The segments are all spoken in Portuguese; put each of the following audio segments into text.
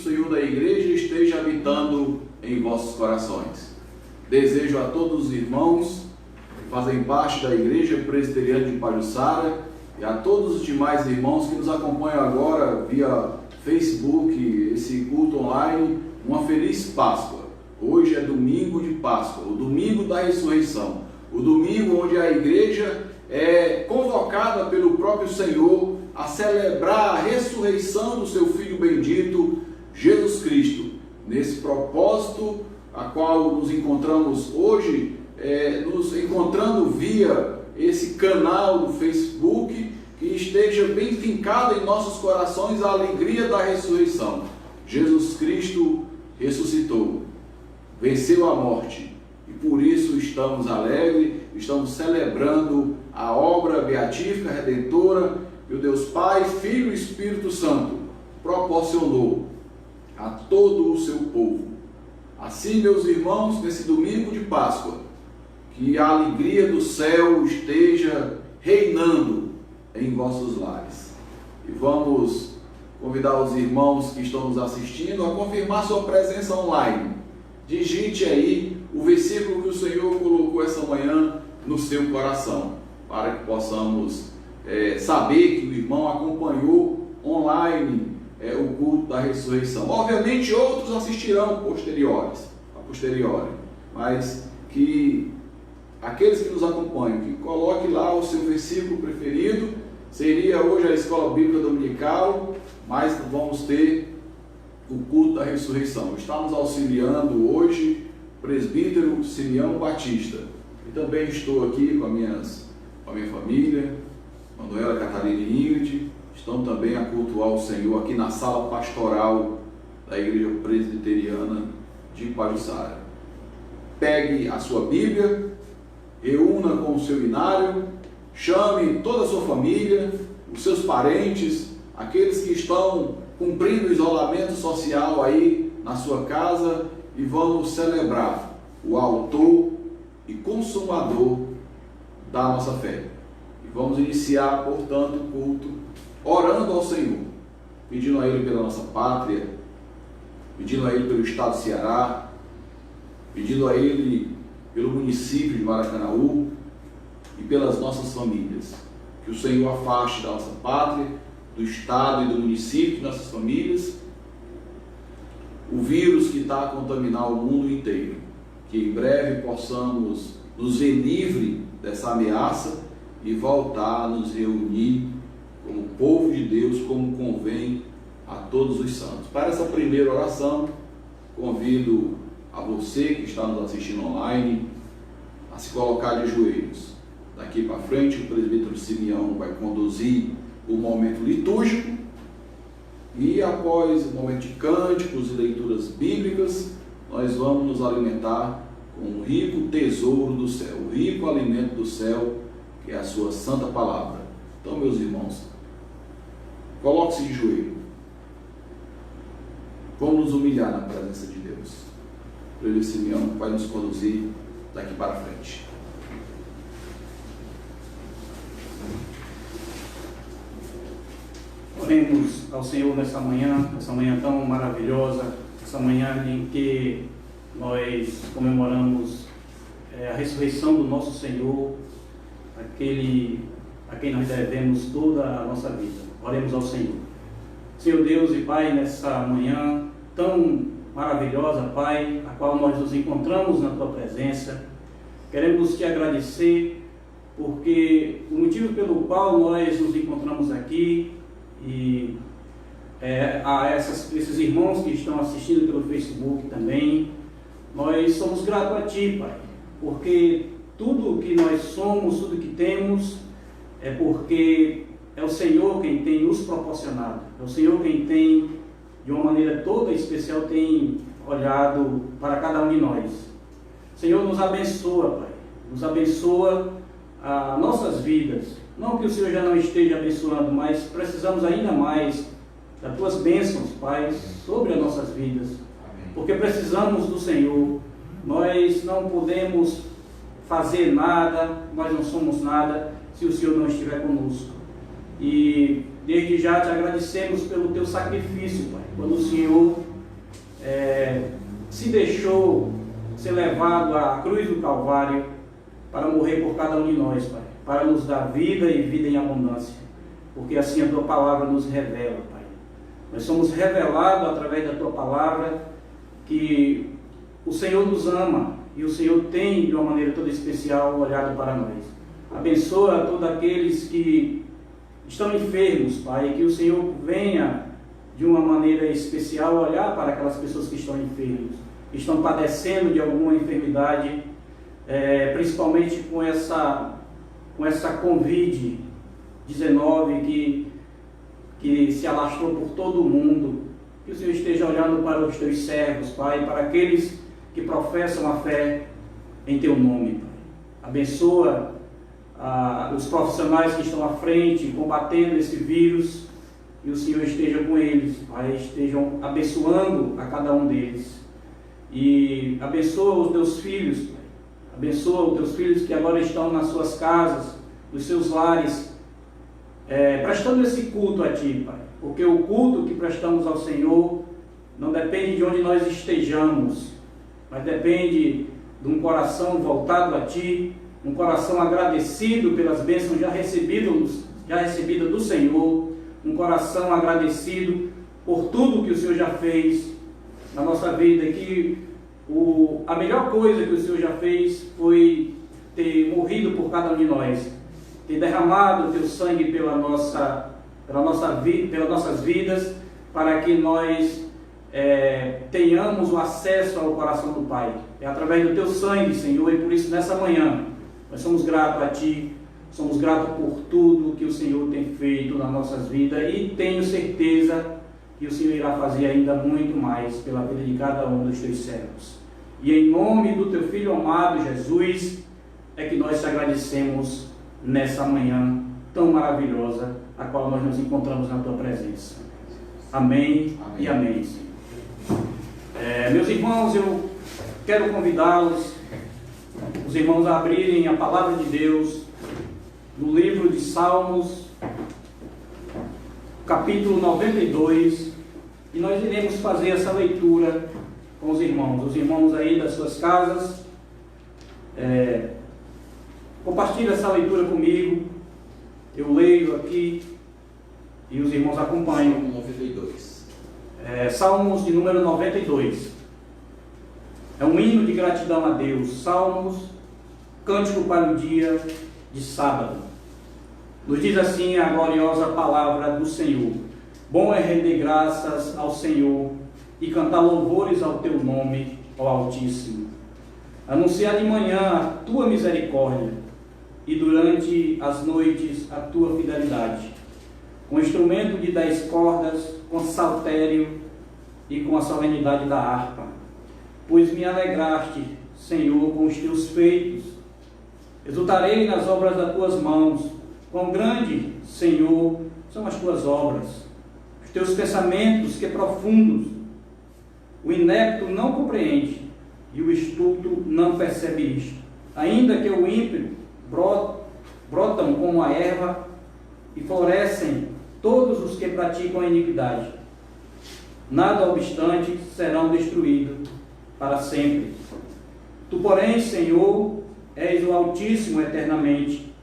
Senhor da igreja esteja habitando em vossos corações. Desejo a todos os irmãos que fazem parte da Igreja Presbiteriana de Pajuçara e a todos os demais irmãos que nos acompanham agora via Facebook, esse culto online, uma feliz Páscoa. Hoje é domingo de Páscoa, o domingo da ressurreição, o domingo onde a igreja é convocada pelo próprio Senhor a celebrar a ressurreição do seu Filho bendito, Jesus Cristo. Nesse propósito a qual nos encontramos hoje, nos encontrando via esse canal do Facebook, que esteja bem fincada em nossos corações a alegria da ressurreição. Jesus Cristo ressuscitou, venceu a morte, e por isso estamos alegres, estamos celebrando a obra beatífica, redentora, que o Deus Pai, Filho e Espírito Santo proporcionou a todo o seu povo. Assim, meus irmãos, nesse domingo de Páscoa, que a alegria do céu esteja reinando em vossos lares. E vamos convidar os irmãos que estão nos assistindo a confirmar sua presença online. Digite aí o versículo que o Senhor colocou essa manhã no seu coração, para que possamos saber que o irmão acompanhou online o culto da ressurreição. Obviamente outros assistirão a posteriori, mas que aqueles que nos acompanham, que coloque lá o seu versículo preferido. Seria hoje a escola bíblica dominical, mas vamos ter o culto da ressurreição. Está nos auxiliando hoje o presbítero Simeão Batista. E também estou aqui com a minha família, Manuela, Catarina e Ingrid. Estão também a cultuar o Senhor aqui na sala pastoral da Igreja Presbiteriana de Pajuçara. Pegue a sua Bíblia, reúna com o seu inário, chame toda a sua família, os seus parentes, aqueles que estão cumprindo o isolamento social aí na sua casa, e vamos celebrar o autor e consumador da nossa fé. E vamos iniciar, portanto, o culto orando ao Senhor, pedindo a Ele pela nossa pátria, pedindo a Ele pelo estado do Ceará, pedindo a Ele pelo município de Maracanaú e pelas nossas famílias. Que o Senhor afaste da nossa pátria, do estado e do município de nossas famílias o vírus que está a contaminar o mundo inteiro. Que em breve possamos nos ver livre dessa ameaça e voltar a nos reunir como povo de Deus, como convém a todos os santos. Para essa primeira oração, convido a você que está nos assistindo online a se colocar de joelhos. Daqui para frente, o presbítero Simeão vai conduzir o momento litúrgico, e após o momento de cânticos e leituras bíblicas, nós vamos nos alimentar com o rico tesouro do céu, o rico alimento do céu, que é a sua santa palavra. Então, meus irmãos, coloque-se de joelho. Vamos nos humilhar na presença de Deus. O presbítero Simeão vai nos conduzir daqui para frente. Oremos ao Senhor nessa manhã tão maravilhosa, essa manhã em que nós comemoramos a ressurreição do nosso Senhor, aquele a quem nós devemos toda a nossa vida. Oremos ao Senhor. Senhor Deus e Pai, nessa manhã tão maravilhosa, Pai, a qual nós nos encontramos na Tua presença, queremos Te agradecer, porque o motivo pelo qual nós nos encontramos aqui, e a esses irmãos que estão assistindo pelo Facebook também, nós somos gratos a Ti, Pai, porque tudo que nós somos, tudo que temos, é porque é o Senhor quem tem nos proporcionado, é o Senhor quem tem, de uma maneira toda especial, tem olhado para cada um de nós. Senhor, nos abençoa, Pai, nos abençoa as nossas vidas. Não que o Senhor já não esteja abençoando, mas precisamos ainda mais das Tuas bênçãos, Pai, sobre as nossas vidas. Amém. Porque precisamos do Senhor. Nós não podemos fazer nada, nós não somos nada, se o Senhor não estiver conosco. E desde já Te agradecemos pelo Teu sacrifício, Pai. Quando o Senhor se deixou ser levado à cruz do Calvário para morrer por cada um de nós, Pai, para nos dar vida e vida em abundância, porque assim a Tua palavra nos revela, Pai. Nós somos revelados através da Tua palavra que o Senhor nos ama e o Senhor tem de uma maneira toda especial olhado para nós. Abençoa todos aqueles que estão enfermos, Pai, que o Senhor venha de uma maneira especial olhar para aquelas pessoas que estão enfermas, que estão padecendo de alguma enfermidade, principalmente com essa Covid-19 que se alastrou por todo o mundo. Que o Senhor esteja olhando para os Teus servos, Pai, para aqueles que professam a fé em Teu nome, Pai. Abençoa os profissionais que estão à frente, combatendo esse vírus, e o Senhor esteja com eles, Pai, estejam abençoando a cada um deles. E abençoa os Teus filhos, Pai. Abençoa os Teus filhos que agora estão nas suas casas, nos seus lares, prestando esse culto a Ti, Pai. Porque o culto que prestamos ao Senhor não depende de onde nós estejamos, mas depende de um coração voltado a Ti, um coração agradecido pelas bênçãos já recebidas do Senhor, um coração agradecido por tudo que o Senhor já fez na nossa vida, que a melhor coisa que o Senhor já fez foi ter morrido por cada um de nós, ter derramado o Teu sangue pelas nossas vidas, para que nós tenhamos o acesso ao coração do Pai. É através do Teu sangue, Senhor, e por isso nessa manhã nós somos gratos a Ti, somos gratos por tudo que o Senhor tem feito nas nossas vidas, e tenho certeza que o Senhor irá fazer ainda muito mais pela vida de cada um dos Teus servos. E em nome do Teu Filho amado, Jesus, é que nós te agradecemos nessa manhã tão maravilhosa, a qual nós nos encontramos na Tua presença. Amém, amém. E amém, Senhor. Meus irmãos, eu quero convidá-los, os irmãos, a abrirem a palavra de Deus no livro de Salmos, capítulo 92, e nós iremos fazer essa leitura com os irmãos aí das suas casas. Compartilhe essa leitura comigo, eu leio aqui e os irmãos acompanham. Salmo 92. Salmos de número 92. É um hino de gratidão a Deus. Salmos, cântico para o dia de sábado. Nos diz assim a gloriosa palavra do Senhor: bom é render graças ao Senhor e cantar louvores ao Teu nome, ó Altíssimo. Anunciar de manhã a Tua misericórdia e durante as noites a Tua fidelidade, com instrumento de 10 cordas, com saltério e com a solenidade da harpa. Pois me alegraste, Senhor, com os Teus feitos. Exultarei nas obras das Tuas mãos. Quão grande, Senhor, são as Tuas obras. Os Teus pensamentos, que profundos. O inepto não compreende e o estulto não percebe isto. Ainda que o ímpio brotam como a erva e florescem todos os que praticam a iniquidade. Nada obstante, serão destruídos para sempre. Tu, porém, Senhor, és o Altíssimo eternamente.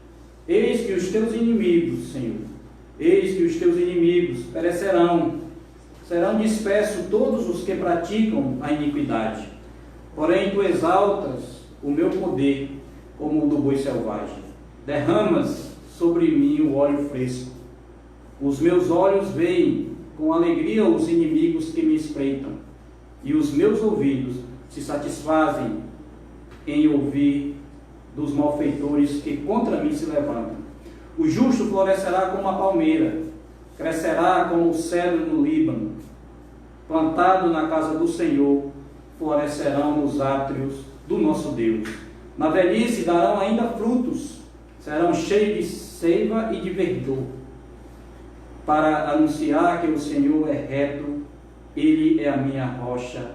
Eis que os Teus inimigos, Senhor, eis que os Teus inimigos perecerão. Serão dispersos todos os que praticam a iniquidade. Porém, Tu exaltas o meu poder como o do boi selvagem. Derramas sobre mim o óleo fresco. Os meus olhos veem com alegria os inimigos que me espreitam, e os meus ouvidos se satisfazem em ouvir dos malfeitores que contra mim se levantam. O justo florescerá como a palmeira, crescerá como o cedro no Líbano. Plantado na casa do Senhor, florescerão nos átrios do nosso Deus. Na velhice darão ainda frutos, serão cheios de seiva e de verdor, para anunciar que o Senhor é reto, Ele é a minha rocha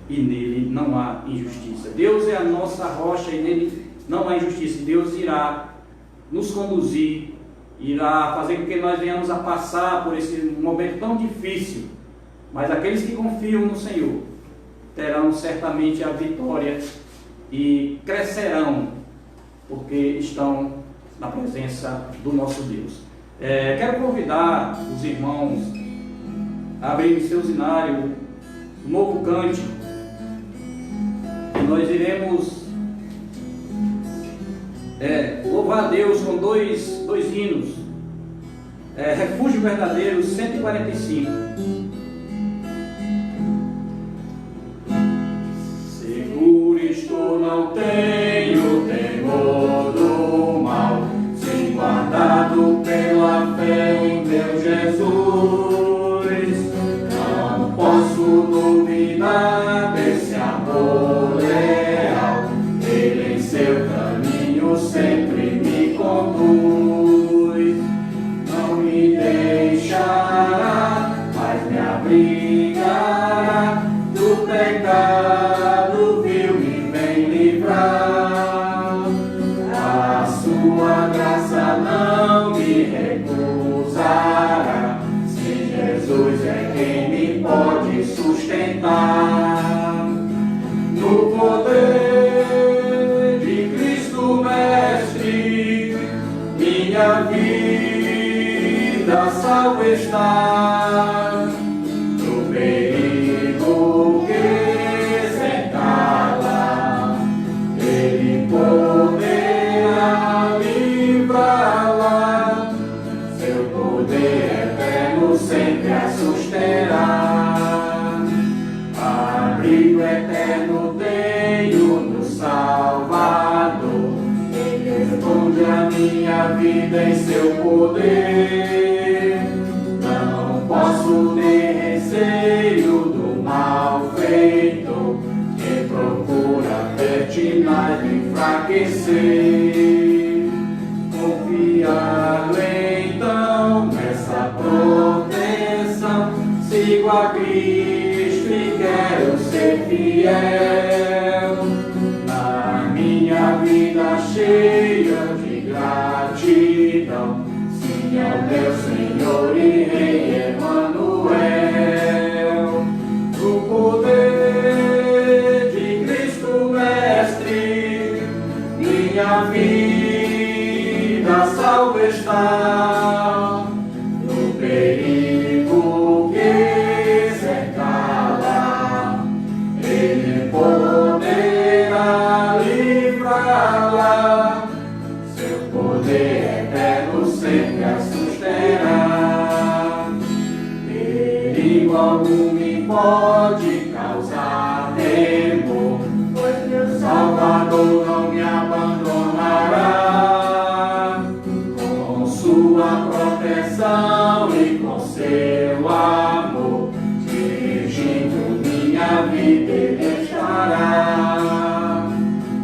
e nele não há injustiça. Deus é a nossa rocha e nele não há injustiça. Deus irá nos conduzir, irá fazer com que nós venhamos a passar por esse momento tão difícil Mas aqueles que confiam no Senhor terão certamente a vitória e crescerão, porque estão na presença do nosso Deus. Quero convidar os irmãos a abrirem seu zinário, um novo cântico, e nós iremos louvar a Deus com dois hinos. Refúgio Verdadeiro 145. Seguro estou, não tenho temor do mal, sim, guardado pela fé em meu Jesus. Não posso duvidar desse amor leal, Ele em seu caminho sempre me conduz. Não me deixará, mas me abrigará do pecado vil, me vem livrar. A sua graça não me recusará, se Jesus é quem me pode sustentar. No poder de Cristo Mestre, minha vida salva está. No perigo que cercá-la, Ele poderá livrá-la. Seu poder eterno sempre a susterá. Abrigo eterno tenho no Salvador, Ele esconde a minha vida em seu poder. Não posso ter receio do mal feito, que procura pertinaz me enfraquecer. Confiado então nessa proteção, sigo a Cristo e quero ser fiel. Na minha vida cheia de gratidão, sim ao meu Senhor e Rei Emanuel. No poder de Cristo Mestre, minha vida salva está. No perigo que cercá-la, Ele poderá livrá-la. Seu poder eterno sempre a susterá. Perigo algum me pode causar temor, pois meu Salvador não me abandonará. Com sua proteção e com seu amor, dirigindo minha vida Ele estará.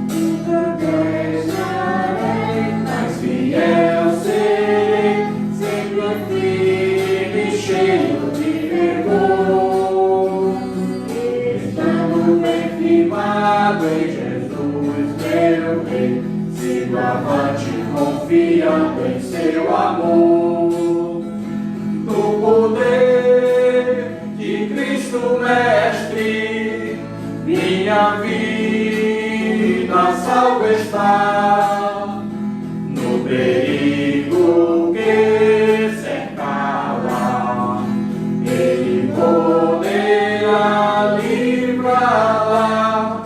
Nunca deixarei, mas fiel serei, sempre firme e cheio de fervor. Estando bem firmado em Jesus, meu Rei, sigo avante confiando em seu amor. No poder de Cristo Mestre, minha vida salva está. No perigo que cercá-la, Ele poderá livrá-la.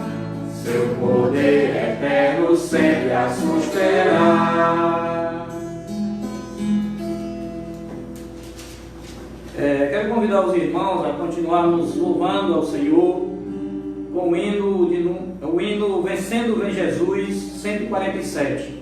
Seu poder eterno sempre a susterá. Quero convidar os irmãos a continuarmos louvando ao Senhor com o hino Vencendo Vem Jesus 147.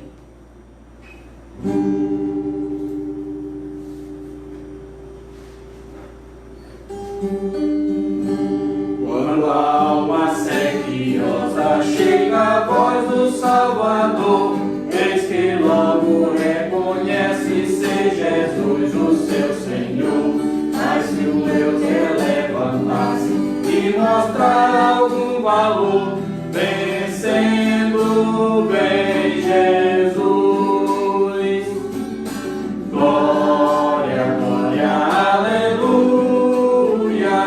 Quando a alma sequiosa chega a voz do Salvador, eis que logo reconhece ser Jesus o seu Senhor. Mas se o Deus levantar-se e mostrar algum valor, vencendo vem Jesus. Glória, glória, aleluia.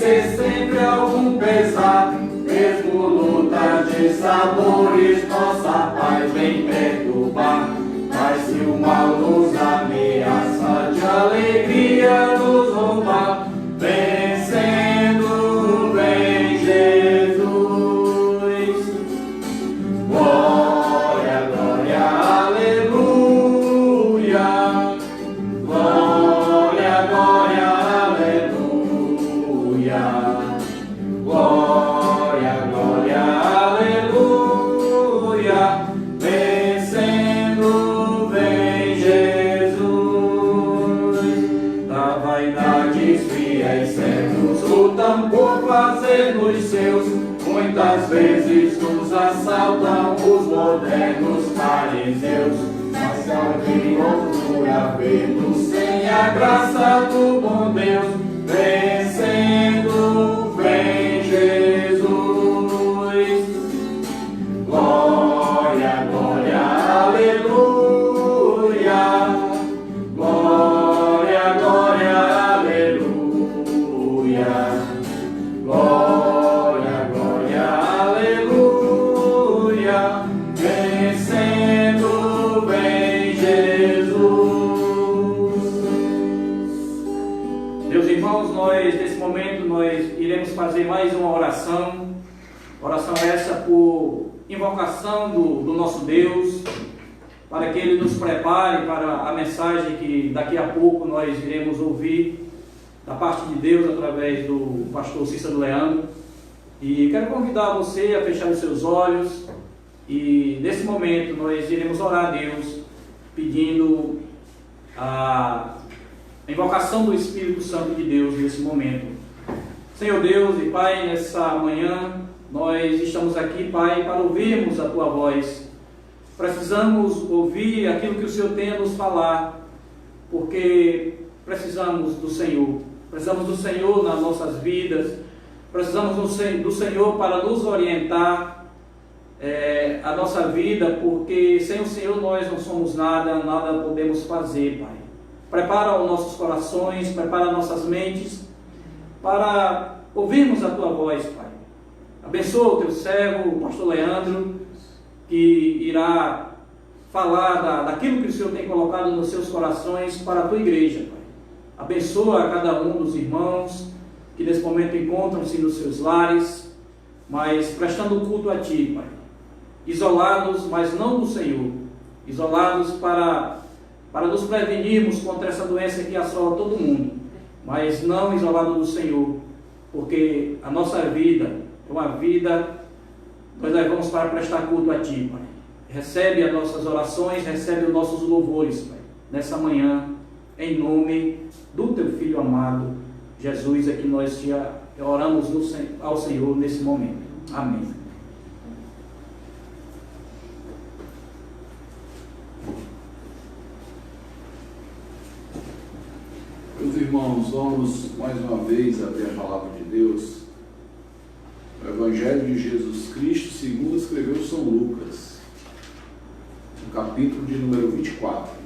vencer sempre algum pesar, mesmo luta de sabores, nossa paz vem perturbar. Mas se o mal nos ameaça, de alegria nos roubar, vencendo vem Jesus. Glória, glória, aleluia. Glória, glória, aleluia. Glória, glória, aleluia. Vencendo vem Jesus. Da vaidade fiéis servos lutam por fazer-nos seus. Muitas vezes nos assaltam os modernos fariseus, mas ao triunfo vemos sem a graça do bom Deus, vencendo vem Jesus. Glória, glória, aleluia. Glória, glória, aleluia. Glória, glória, aleluia. Vencendo vem Jesus. Meus irmãos, nesse momento, nós iremos fazer mais uma oração. Oração essa por invocação do nosso Deus, para que Ele nos prepare para a mensagem que daqui a pouco nós iremos ouvir da parte de Deus através do pastor Cícero Leandro. E quero convidar você a fechar os seus olhos e nesse momento nós iremos orar a Deus pedindo a invocação do Espírito Santo de Deus nesse momento. Senhor Deus e Pai, nessa manhã nós estamos aqui, Pai, para ouvirmos a Tua voz. Precisamos ouvir aquilo que o Senhor tem a nos falar, porque precisamos do Senhor. Precisamos do Senhor nas nossas vidas. Precisamos do Senhor para nos orientar a nossa vida, porque sem o Senhor nós não somos nada, nada podemos fazer, Pai. Prepara os nossos corações, prepara nossas mentes para ouvirmos a Tua voz, Pai. Abençoa o Teu servo, o pastor Leandro, que irá falar daquilo que o Senhor tem colocado nos seus corações para a Tua igreja, Pai. Abençoa a cada um dos irmãos que nesse momento encontram-se nos seus lares, mas prestando culto a Ti, Pai. Isolados, mas não do Senhor. Isolados para nos prevenirmos contra essa doença que assola todo mundo, mas não isolados do Senhor, porque a nossa vida é uma vida, nós levamos para prestar culto a Ti, Pai. Recebe as nossas orações, recebe os nossos louvores, Pai, nessa manhã, em nome do Teu Filho amado, Jesus, é que nós te oramos ao Senhor nesse momento. Amém. Meus irmãos, vamos mais uma vez abrir a palavra de Deus. O Evangelho de Jesus Cristo, segundo escreveu São Lucas, no capítulo de número 24.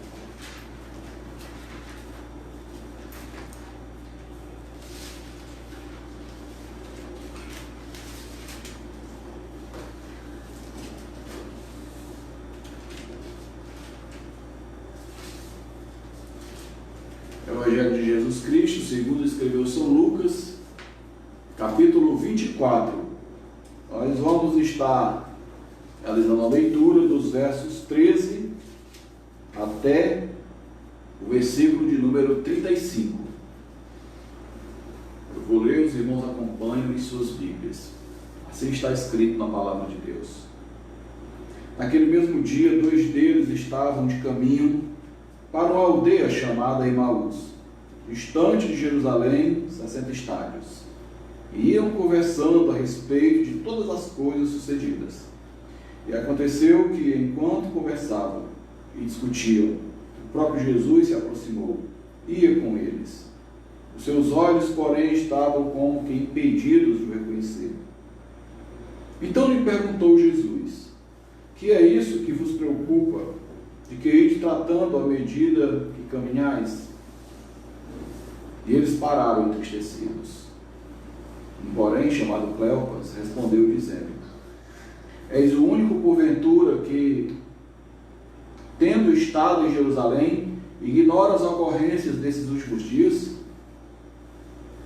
Evangelho de Jesus Cristo, segundo escreveu São Lucas, capítulo 24. Nós vamos estar realizando a leitura dos versos 13 até o versículo de número 35. Eu vou ler, os irmãos acompanham em suas Bíblias. Assim está escrito na palavra de Deus. Naquele mesmo dia, 2 deles estavam de caminho para uma aldeia chamada Emaús, distante de Jerusalém, 60 estádios. E iam conversando a respeito de todas as coisas sucedidas. E aconteceu que, enquanto conversavam e discutiam, o próprio Jesus se aproximou, ia com eles. Os seus olhos, porém, estavam como que impedidos de o reconhecer. Então lhe perguntou Jesus: que é isso que vos preocupa, de que ide tratando à medida que caminhais? E eles pararam entristecidos. porém, chamado Cleopas, respondeu dizendo: És o único, porventura, que, tendo estado em Jerusalém, ignora as ocorrências desses últimos dias?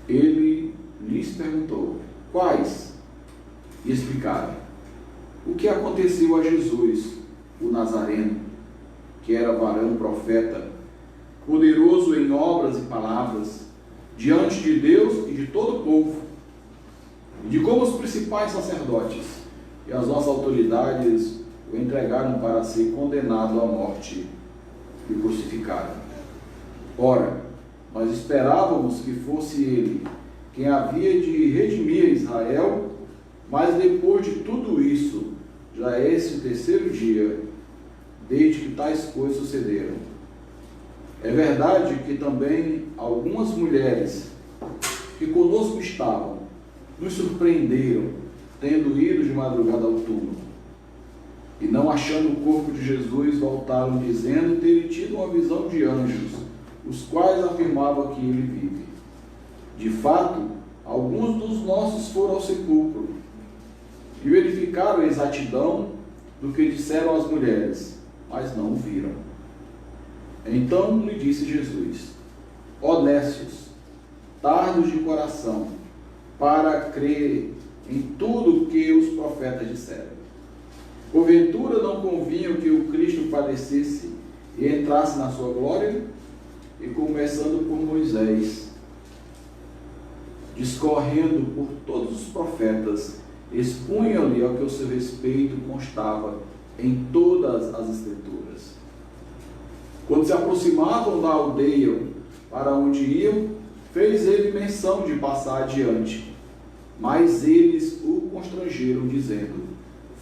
Ele lhes perguntou: quais? E explicaram: o que aconteceu a Jesus, o Nazareno, que era varão profeta, poderoso em obras e palavras, diante de Deus e de todo o povo, e de como os principais sacerdotes e as nossas autoridades o entregaram para ser condenado à morte e crucificado. Ora, nós esperávamos que fosse ele quem havia de redimir Israel, mas depois de tudo isso, já é esse o terceiro dia desde que tais coisas sucederam. É verdade que também algumas mulheres que conosco estavam nos surpreenderam, tendo ido de madrugada ao túmulo, e não achando o corpo de Jesus, voltaram dizendo terem tido uma visão de anjos, os quais afirmavam que ele vive. De fato, alguns dos nossos foram ao sepulcro e verificaram a exatidão do que disseram as mulheres, mas não o viram. Então lhe disse Jesus: ó nécios, tardos de coração, para crer em tudo o que os profetas disseram. Porventura não convinha que o Cristo padecesse e entrasse na sua glória? E começando por Moisés, discorrendo por todos os profetas, expunha-lhe ao que o seu respeito constava em todas as Escrituras. Quando se aproximavam da aldeia para onde iam, fez ele menção de passar adiante, mas eles o constrangeram, dizendo: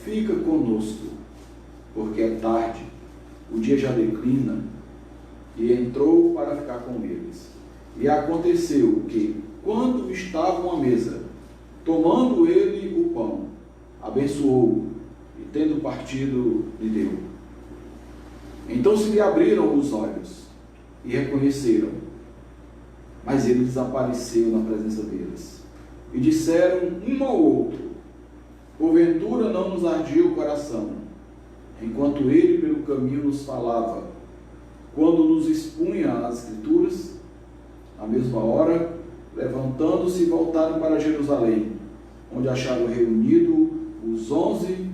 fica conosco, porque é tarde, o dia já declina. E entrou para ficar com eles. E aconteceu que, quando estavam à mesa, tomando ele o pão, abençoou, e tendo partido, lhe deu. Então se lhe abriram os olhos, e reconheceram, mas ele desapareceu na presença deles. E disseram um ao outro: porventura não nos ardia o coração, enquanto ele pelo caminho nos falava, quando nos expunha as Escrituras? À mesma hora, levantando-se, voltaram para Jerusalém, onde acharam reunido os 11,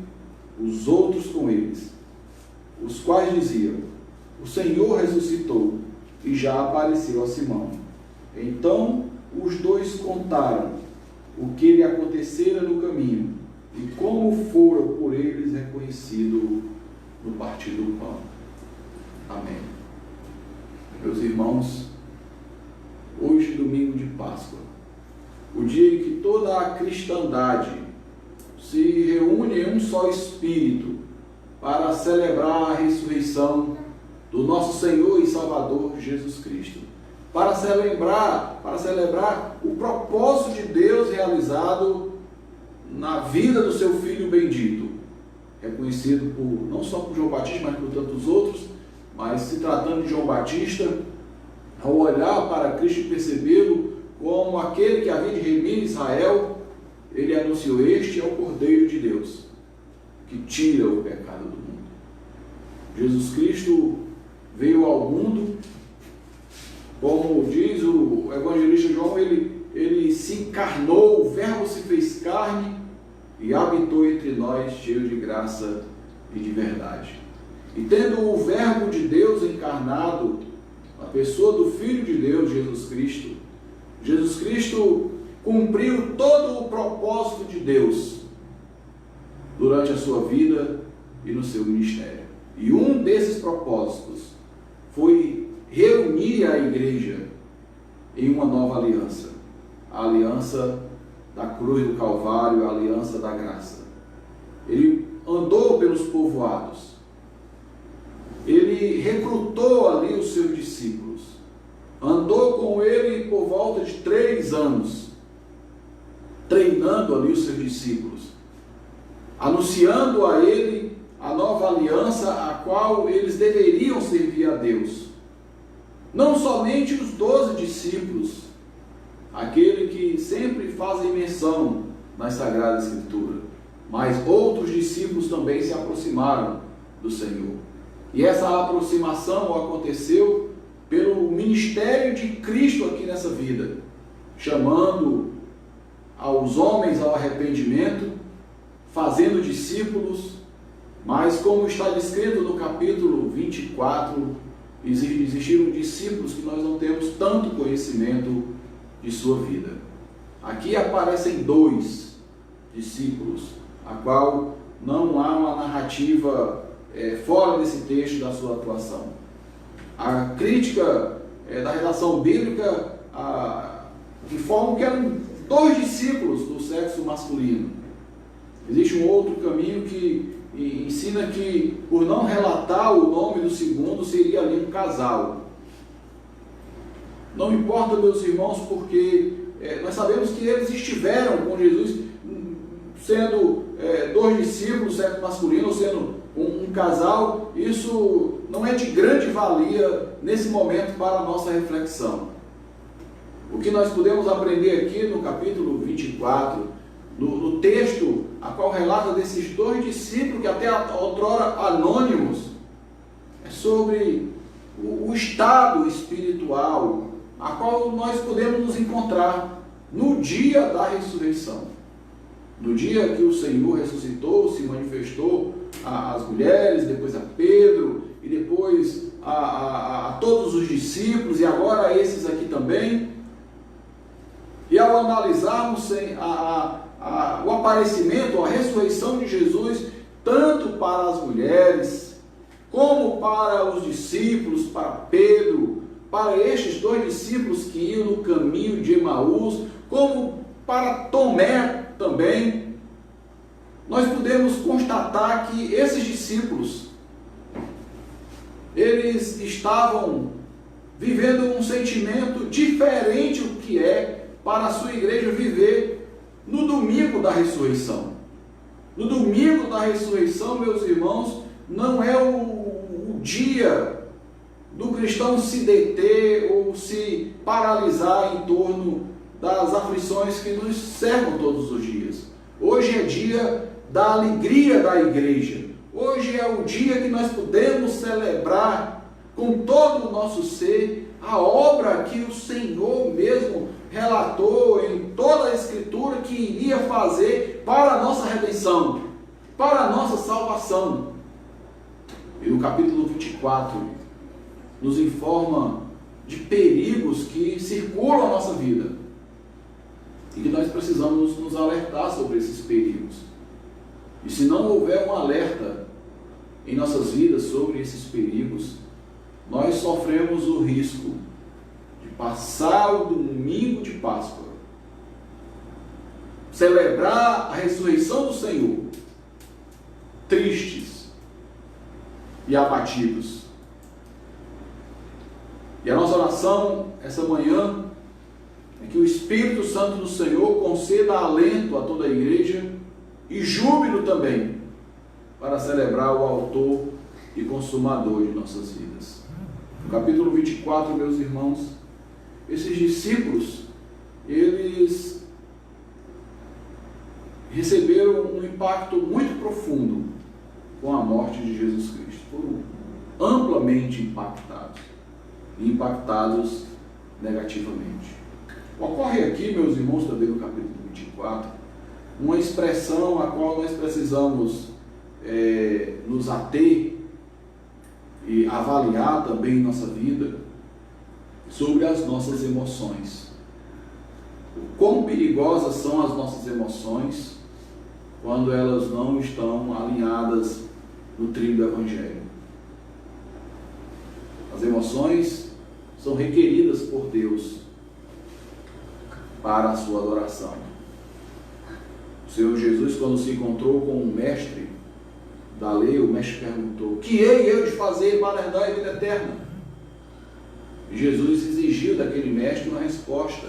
os outros com eles, os quais diziam: o Senhor ressuscitou e já apareceu a Simão. Então os dois contaram o que lhe acontecera no caminho e como foram por eles reconhecido no partir do pão. Amém. Meus irmãos, hoje, domingo de Páscoa, o dia em que toda a cristandade se reúne em um só espírito para celebrar a ressurreição do nosso Senhor e Salvador Jesus Cristo, para celebrar o propósito de Deus realizado na vida do seu Filho bendito, reconhecido não só por João Batista, mas por tantos outros. Mas se tratando de João Batista, ao olhar para Cristo e percebê-lo como aquele que havia de remir Israel, ele anunciou: este é o Cordeiro de Deus, que tira o pecado do mundo. Jesus Cristo veio ao mundo, como diz o evangelista João, ele se encarnou, o Verbo se fez carne e habitou entre nós, cheio de graça e de verdade. E tendo o Verbo de Deus encarnado, a pessoa do Filho de Deus, Jesus Cristo cumpriu todo o propósito de Deus durante a sua vida e no seu ministério. E um desses propósitos foi reunir a igreja em uma nova aliança, a aliança da cruz do Calvário, a aliança da graça. Ele andou pelos povoados, ele recrutou ali os seus discípulos, andou com ele por volta de 3 anos, treinando ali os seus discípulos, anunciando a ele a nova aliança a qual eles deveriam servir a Deus. Não somente os 12 discípulos, aquele que sempre fazem menção nas Sagradas Escrituras, mas outros discípulos também se aproximaram do Senhor. E essa aproximação aconteceu pelo ministério de Cristo aqui nessa vida, chamando aos homens ao arrependimento, fazendo discípulos, mas como está descrito no capítulo 24, existiram discípulos que nós não temos tanto conhecimento de sua vida. Aqui aparecem 2 discípulos, a qual não há uma narrativa fora desse texto da sua atuação. A crítica da redação bíblica informa que eram 2 discípulos do sexo masculino. Existe um outro caminho que ensina que, por não relatar o nome do segundo, seria ali um casal. Não importa, meus irmãos, porque nós sabemos que eles estiveram com Jesus, sendo 2 discípulos, sexo masculino, ou sendo um casal. Isso não é de grande valia nesse momento para a nossa reflexão. O que nós podemos aprender aqui no capítulo 24, no texto a qual relata desses 2 discípulos, que até outrora anônimos, é sobre o estado espiritual a qual nós podemos nos encontrar no dia da ressurreição. No dia que o Senhor ressuscitou, se manifestou às mulheres, depois a Pedro, e depois a todos os discípulos, e agora a esses aqui também. E ao analisarmos o aparecimento, a ressurreição de Jesus, tanto para as mulheres, como para os discípulos, para Pedro, para estes 2 discípulos que iam no caminho de Emaús, como para Tomé também, nós podemos constatar que esses discípulos, eles estavam vivendo um sentimento diferente do que é para a sua igreja viver no domingo da ressurreição. No domingo da ressurreição, meus irmãos, não é o dia do cristão se deter ou se paralisar em torno das aflições que nos cercam todos os dias. Hoje é dia da alegria da igreja. Hoje é o dia que nós podemos celebrar com todo o nosso ser a obra que o Senhor mesmo relatou em toda a Escritura que iria fazer para a nossa redenção, para a nossa salvação. E no capítulo 24 nos informa de perigos que circulam a nossa vida e que nós precisamos nos alertar sobre esses perigos. E se não houver um alerta em nossas vidas sobre esses perigos, nós sofremos o risco de passar o domingo de Páscoa, celebrar a ressurreição do Senhor, tristes e abatidos. E a nossa oração essa manhã é que o Espírito Santo do Senhor conceda alento a toda a igreja e júbilo também para celebrar o autor e consumador de nossas vidas. No capítulo 24, meus irmãos, esses discípulos, eles receberam um impacto muito profundo com a morte de Jesus Cristo. Foram amplamente impactados, e impactados negativamente. Ocorre aqui, meus irmãos, também no capítulo 24, uma expressão a qual nós precisamos nos ater e avaliar também em nossa vida, sobre as nossas emoções. O quão perigosas são as nossas emoções quando elas não estão alinhadas no trilho do Evangelho. As emoções são requeridas por Deus para a sua adoração. O Senhor Jesus, quando se encontrou com o mestre da lei, o mestre perguntou: o que hei eu de fazer para herdar a vida eterna? E Jesus exigiu daquele mestre uma resposta.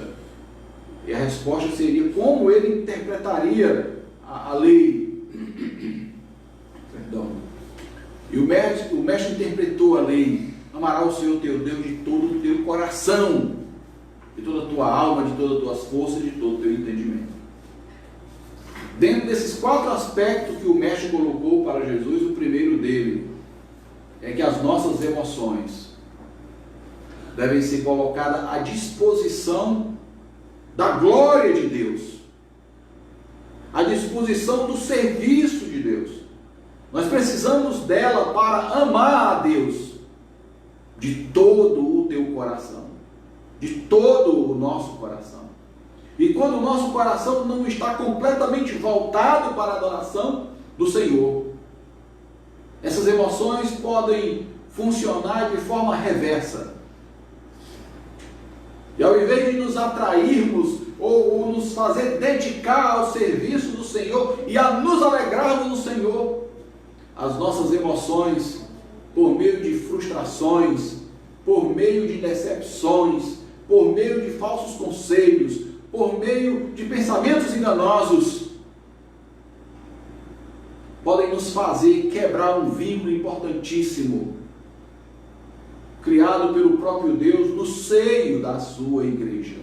E a resposta seria como ele interpretaria a lei. Perdão. E o mestre interpretou a lei: amará o Senhor teu Deus de todo o teu coração, de toda a tua alma, de todas as tuas forças, de todo o teu entendimento. Dentro desses 4 aspectos que o mestre colocou para Jesus, o primeiro dele é que as nossas emoções devem ser colocadas à disposição da glória de Deus, à disposição do serviço de Deus. Nós precisamos dela para amar a Deus de todo o teu coração, de todo o nosso coração. E quando o nosso coração não está completamente voltado para a adoração do Senhor, essas emoções podem funcionar de forma reversa. E ao invés de nos atrairmos ou nos fazer dedicar ao serviço do Senhor e a nos alegrarmos no Senhor, as nossas emoções, por meio de frustrações, por meio de decepções, por meio de falsos conselhos, por meio de pensamentos enganosos, podem nos fazer quebrar um vínculo importantíssimo, criado pelo próprio Deus no seio da sua igreja,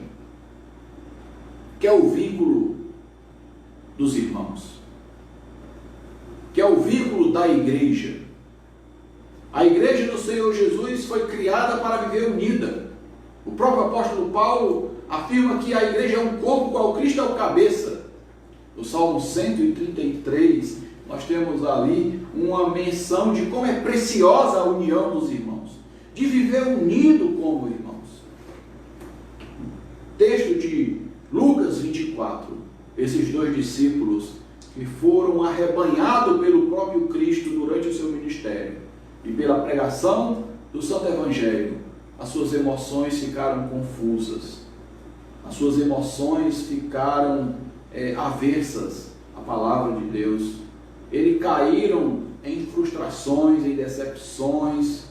que é o vínculo dos irmãos, que é o vínculo da igreja. A igreja do Senhor Jesus foi criada para viver unida. O próprio apóstolo Paulo afirma que a igreja é um corpo, qual Cristo é o cabeça. No Salmo 133, nós temos ali uma menção de como é preciosa a união dos irmãos, de viver unido como irmãos. Texto de Lucas 24, esses 2 discípulos que foram arrebanhados pelo próprio Cristo durante o seu ministério e pela pregação do Santo Evangelho, as suas emoções ficaram confusas, as suas emoções ficaram aversas à palavra de Deus. Eles caíram em frustrações, em decepções,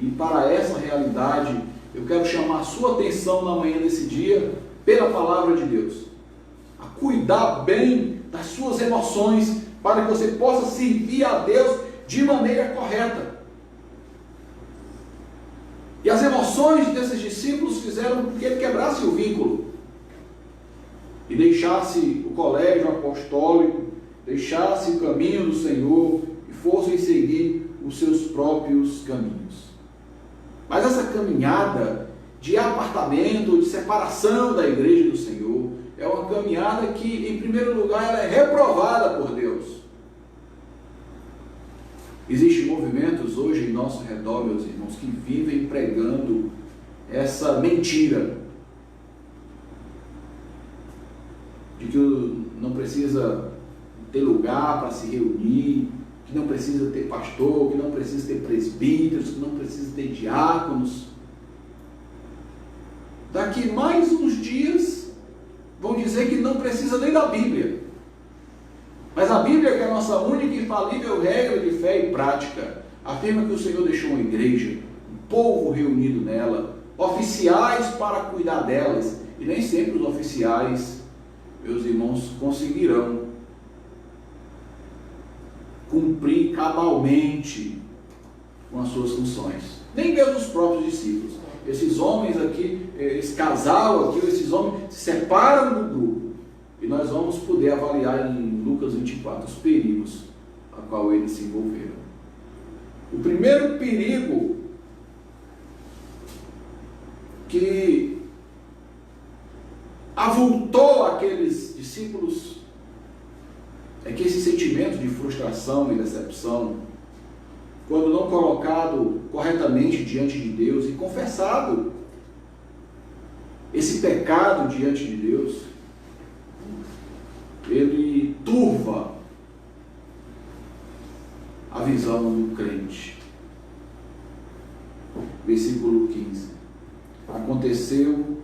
e para essa realidade eu quero chamar a sua atenção na manhã desse dia, pela palavra de Deus, a cuidar bem das suas emoções, para que você possa servir a Deus de maneira correta. E as emoções desses discípulos fizeram com que ele quebrasse o vínculo e deixasse o colégio apostólico, deixasse o caminho do Senhor e fossem seguir os seus próprios caminhos. Mas essa caminhada de apartamento, de separação da igreja do Senhor, é uma caminhada que, em primeiro lugar, ela é reprovada por Deus. Existem movimentos hoje em nosso redor, meus irmãos, que vivem pregando essa mentira de que não precisa ter lugar para se reunir, que não precisa ter pastor, que não precisa ter presbíteros, que não precisa ter diáconos. Daqui mais uns dias vão dizer que não precisa nem da Bíblia. Mas a Bíblia, que é a nossa única e infalível regra de fé e prática, afirma que o Senhor deixou uma igreja, um povo reunido nela, oficiais para cuidar delas, e nem sempre os oficiais, meus irmãos, conseguirão cumprir cabalmente com as suas funções. Nem mesmo os próprios discípulos. Esses homens aqui, esse casal aqui, esses homens se separam do grupo. E nós vamos poder avaliar em Lucas 24 os perigos a qual eles se envolveram. O primeiro perigo que avultou aqueles discípulos é que esse sentimento de frustração e decepção, quando não colocado corretamente diante de Deus e confessado esse pecado diante de Deus, ele turva a visão do crente. Versículo 15. Aconteceu,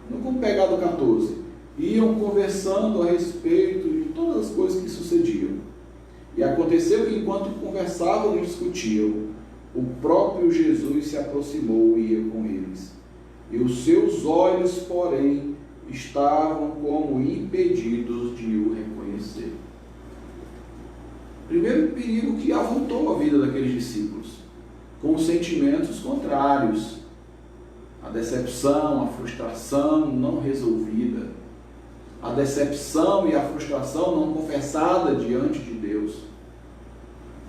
vamos pegar do 14, iam conversando a respeito de todas as coisas que sucediam. E aconteceu que enquanto conversavam e discutiam, o próprio Jesus se aproximou e ia com eles. E os seus olhos, porém, estavam como impedidos de o reconhecer. Primeiro perigo que avultou a vida daqueles discípulos, com sentimentos contrários a decepção, a frustração não resolvida, a decepção e a frustração não confessada diante de Deus,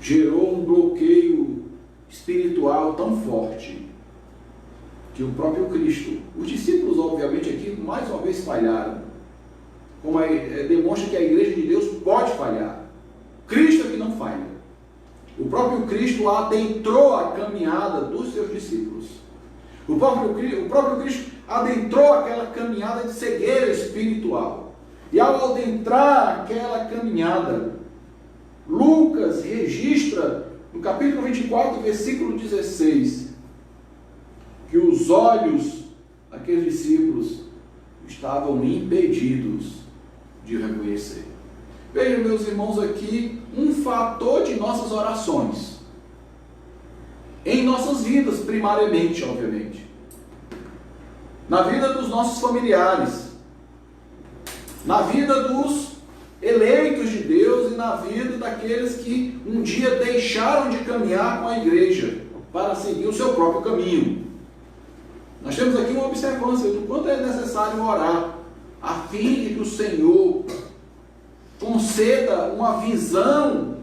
gerou um bloqueio espiritual tão forte que o próprio Cristo, os discípulos obviamente aqui mais uma vez falharam, como demonstra que a igreja de Deus pode falhar. Cristo é que não falha. O próprio Cristo adentrou a caminhada dos seus discípulos. O próprio Cristo adentrou aquela caminhada de cegueira espiritual. E ao adentrar aquela caminhada, Lucas registra no capítulo 24, versículo 16, que os olhos daqueles discípulos estavam impedidos de reconhecer. Vejam, meus irmãos, aqui um fator de nossas orações, em nossas vidas, primariamente, obviamente, na vida dos nossos familiares, na vida dos eleitos de Deus e na vida daqueles que um dia deixaram de caminhar com a igreja para seguir o seu próprio caminho. Nós temos aqui uma observância do quanto é necessário orar, a fim de que o Senhor conceda uma visão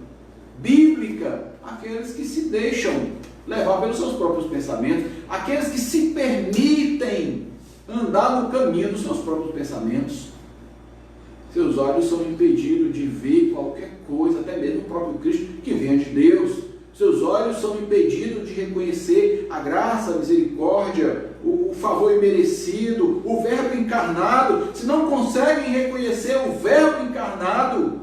bíblica àqueles que se deixam levar pelos seus próprios pensamentos, aqueles que se permitem andar no caminho dos seus próprios pensamentos. Seus olhos são impedidos de ver qualquer coisa, até mesmo o próprio Cristo, que venha de Deus. Seus olhos são impedidos de reconhecer a graça, a misericórdia, o favor imerecido, o Verbo encarnado. Se não conseguem reconhecer o Verbo encarnado,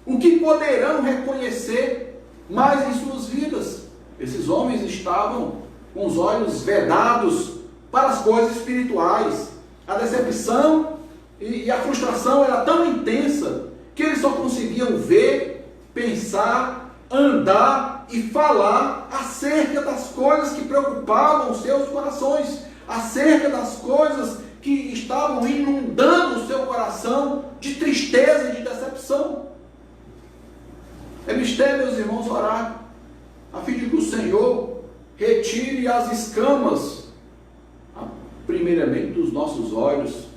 o que poderão reconhecer mais em suas vidas? Esses homens estavam com os olhos vedados para as coisas espirituais. A decepção e a frustração era tão intensa que eles só conseguiam ver, pensar, andar e falar acerca das coisas que preocupavam os seus corações, acerca das coisas que estavam inundando o seu coração de tristeza e de decepção. É mistério, meus irmãos, orar a fim de que o Senhor retire as escamas, primeiramente dos nossos olhos,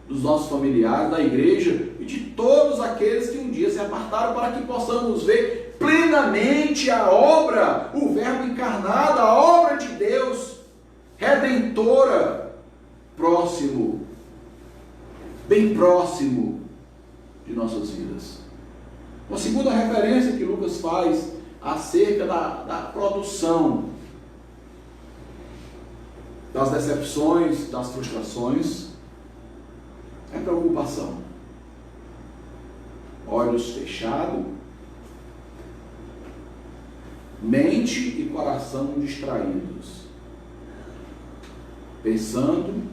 dos nossos familiares, da igreja e de todos aqueles que um dia se apartaram, para que possamos ver plenamente a obra, o Verbo encarnado, a obra de Deus, redentora, próximo, bem próximo de nossas vidas. Uma segunda referência que Lucas faz acerca da produção, das decepções, das frustrações, é preocupação. Olhos fechados, mente e coração distraídos, pensando,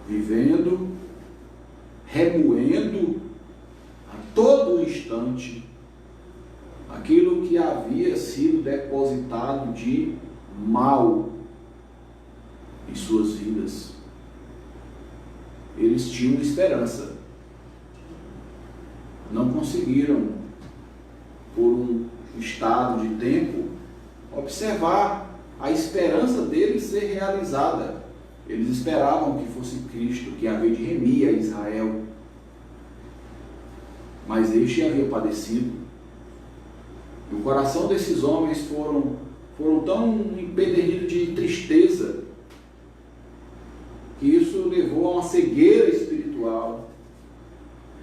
vivendo, remoendo a todo instante aquilo que havia sido depositado de mal em suas vidas. Eles tinham esperança, não conseguiram, por um estado de tempo, observar a esperança deles ser realizada. Eles esperavam que fosse Cristo, que havia de remir a Israel, mas este havia padecido. E o coração desses homens foram tão empedernidos de tristeza, que isso levou a uma cegueira espiritual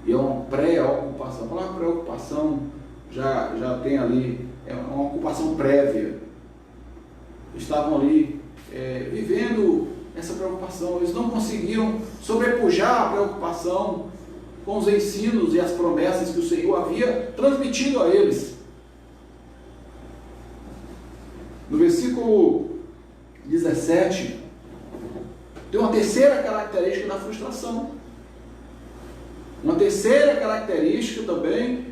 e a uma preocupação. A palavra preocupação já tem ali, é uma ocupação prévia. Estavam ali vivendo essa preocupação. Eles não conseguiam sobrepujar a preocupação com os ensinos e as promessas que o Senhor havia transmitido a eles. No versículo 17, tem uma terceira característica da frustração. Uma terceira característica também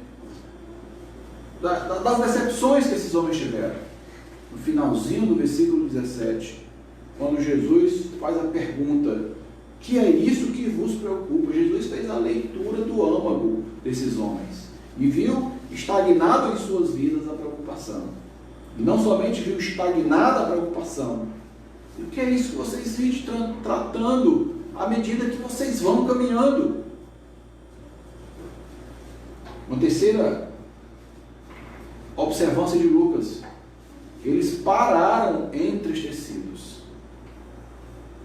das decepções que esses homens tiveram. No finalzinho do versículo 17, quando Jesus faz a pergunta: que é isso que vos preocupa? Jesus fez a leitura do âmago desses homens e viu estagnado em suas vidas a preocupação. E não somente viu estagnada a preocupação, E o que é isso que vocês vêm tratando à medida que vocês vão caminhando? Uma terceira observância de Lucas: eles pararam entristecidos.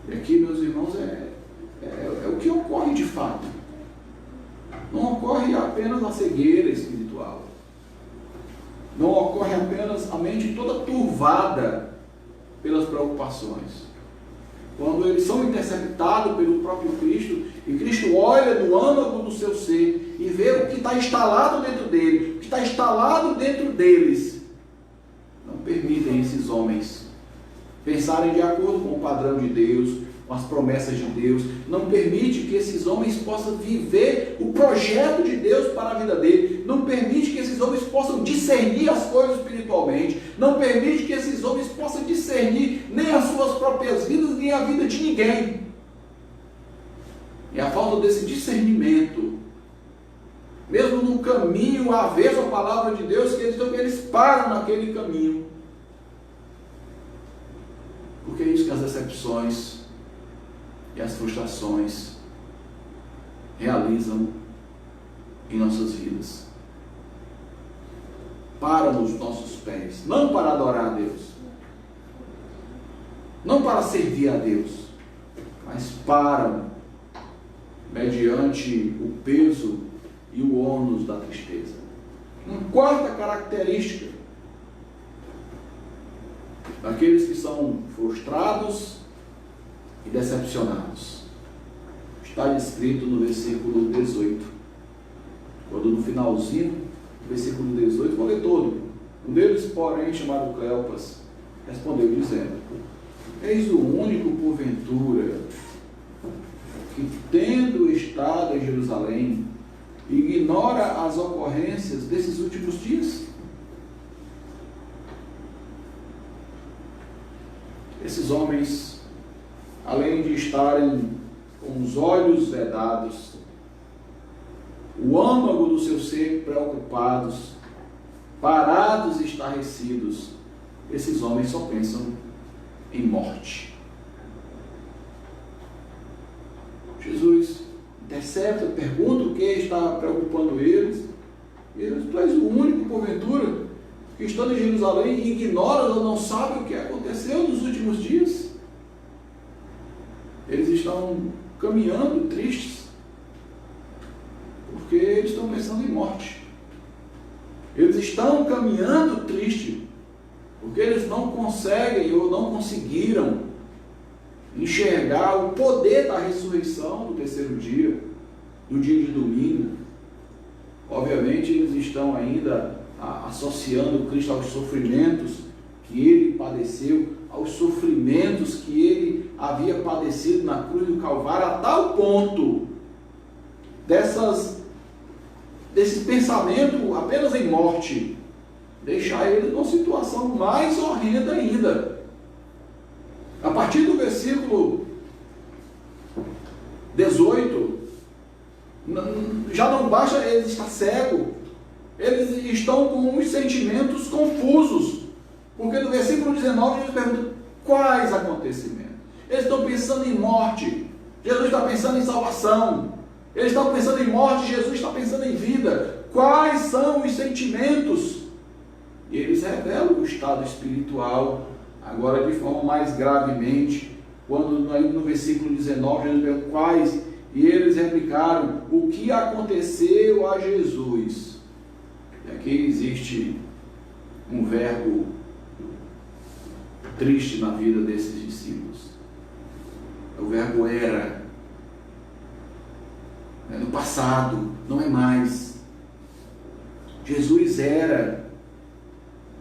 E aqui, meus irmãos, é o que ocorre de fato. Não ocorre apenas a cegueira espiritual. Não ocorre apenas a mente toda turvada pelas preocupações. Quando eles são interceptados pelo próprio Cristo, e Cristo olha no âmago do seu ser e vê o que está instalado dentro dele, o que está instalado dentro deles, não permitem esses homens pensarem de acordo com o padrão de Deus, com as promessas de Deus. Não permite que esses homens possam viver o projeto de Deus para a vida dele. Não permite que esses homens possam discernir as coisas espiritualmente. Não permite que esses homens possam discernir nem as suas próprias vidas, nem a vida de ninguém. E a falta desse discernimento, mesmo no caminho avesso à palavra de Deus, que eles param naquele caminho. Porque é isso que as decepções e as frustrações realizam em nossas vidas. Param nos nossos pés, não para adorar a Deus, não para servir a Deus, mas param mediante o peso e o ônus da tristeza. Uma quarta característica daqueles que são frustrados e decepcionados está descrito no versículo 18, quando no finalzinho do versículo 18, vou ler todo. Um deles, porém, chamado Cleopas, respondeu dizendo: eis o único porventura que, tendo estado em Jerusalém, ignora as ocorrências desses últimos dias. Esses homens, além de estarem com os olhos vedados, o âmago do seu ser preocupados, parados e estarrecidos, esses homens só pensam em morte. Jesus intercepta, pergunta o que está preocupando eles. E eles: tu és o único, porventura, que estando em Jerusalém ignora ou não sabe o que aconteceu nos últimos dias? Eles estão caminhando tristes, porque eles estão pensando em morte. Eles estão caminhando tristes, porque eles não conseguem ou não conseguiram enxergar o poder da ressurreição do terceiro dia, do dia de domingo. Obviamente eles estão ainda associando Cristo aos sofrimentos que ele padeceu, aos sofrimentos que ele havia padecido na cruz do Calvário, a tal ponto desse pensamento apenas em morte deixar ele numa situação mais horrenda ainda. A partir do versículo 18, já não basta ele estar cego, eles estão com os sentimentos confusos, porque no versículo 19 eles perguntam: quais acontecimentos? Eles estão pensando em morte, Jesus está pensando em salvação. Eles estão pensando em morte, Jesus está pensando em vida. Quais são os sentimentos? E eles revelam o estado espiritual, agora de forma mais gravemente, quando no versículo 19, Jesus pergunta quais, e eles replicaram: o que aconteceu a Jesus? E aqui existe um verbo triste na vida desses discípulos. O verbo era. No passado, não é mais. Jesus era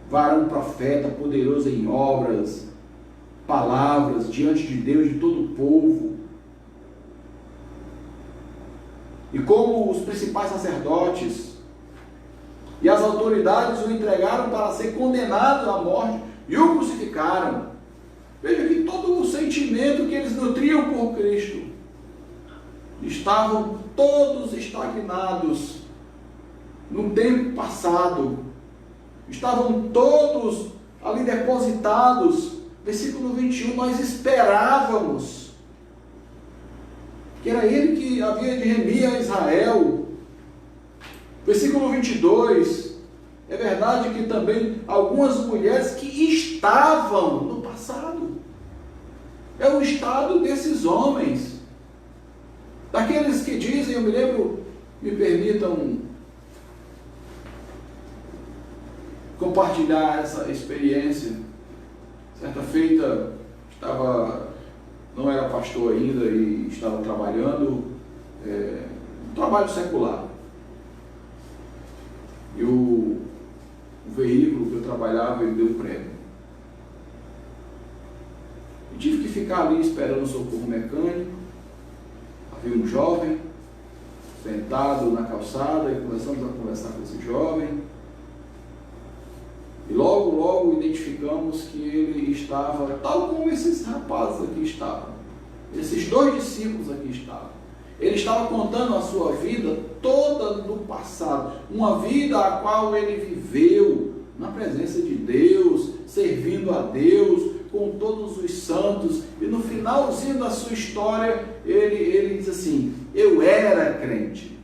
varão profeta, poderoso em obras, palavras, diante de Deus, de todo o povo. E como os principais sacerdotes e as autoridades o entregaram para ser condenado à morte e o crucificaram. Veja que todo o sentimento que eles nutriam por Cristo estavam todos estagnados no tempo passado. Estavam todos ali depositados Versículo 21, nós esperávamos que era ele que havia de remir a Israel. Versículo 22, é verdade que também algumas mulheres que estavam no passado. É o estado desses homens. Daqueles que dizem, eu me lembro, me permitam compartilhar essa experiência. Certa feita, não era pastor ainda e estava trabalhando, um trabalho secular. E o veículo que eu trabalhava, ele deu prego. Eu tive que ficar ali esperando o socorro mecânico. Havia um jovem sentado na calçada e começamos a conversar com esse jovem. E logo identificamos que ele estava, tal como esses rapazes aqui estavam, esses 2 discípulos aqui estavam. Ele estava contando a sua vida toda do passado, uma vida a qual ele viveu na presença de Deus, servindo a Deus, com todos os santos, e no finalzinho da sua história, ele diz assim, eu era crente.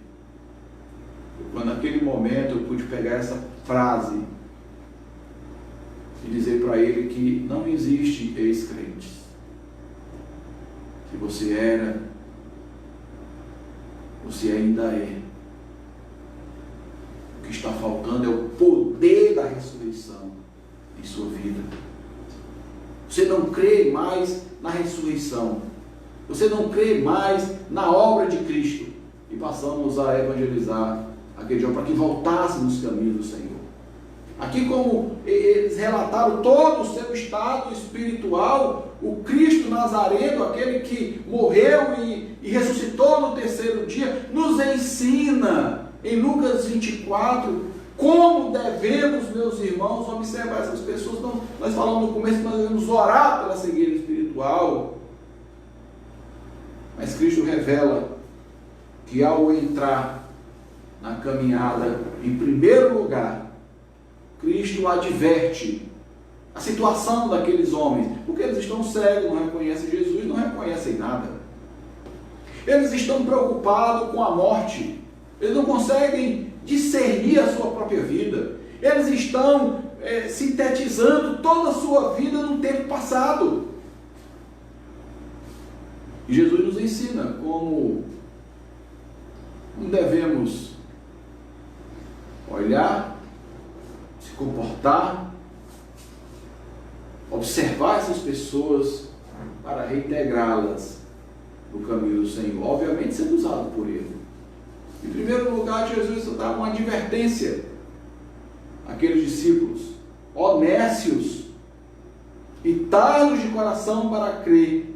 Quando naquele momento eu pude pegar essa frase e dizer para ele que não existe ex-crentes. Se você era, você ainda é. O que está faltando é o poder da ressurreição em sua vida. Você não crê mais na ressurreição. Você não crê mais na obra de Cristo. E passamos a evangelizar aquele jovem para que voltasse nos caminhos do Senhor. Aqui, como eles relataram todo o seu estado espiritual, o Cristo Nazareno, aquele que morreu e ressuscitou no 3º dia, nos ensina em Lucas 24 como devemos, meus irmãos, observar essas pessoas. Nós falamos no começo que nós devemos orar pela cegueira espiritual, mas Cristo revela que ao entrar na caminhada, em primeiro lugar, Cristo adverte a situação daqueles homens, porque eles estão cegos, não reconhecem Jesus, não reconhecem nada. Eles estão preocupados com a morte, eles não conseguem discernir a sua própria vida, eles estão sintetizando toda a sua vida no tempo passado. E Jesus nos ensina como devemos olhar, se comportar, observar essas pessoas para reintegrá-las no caminho do Senhor, obviamente sendo usado por Ele. Em primeiro lugar, Jesus dá uma advertência àqueles discípulos, ó nécios e tardos de coração para crer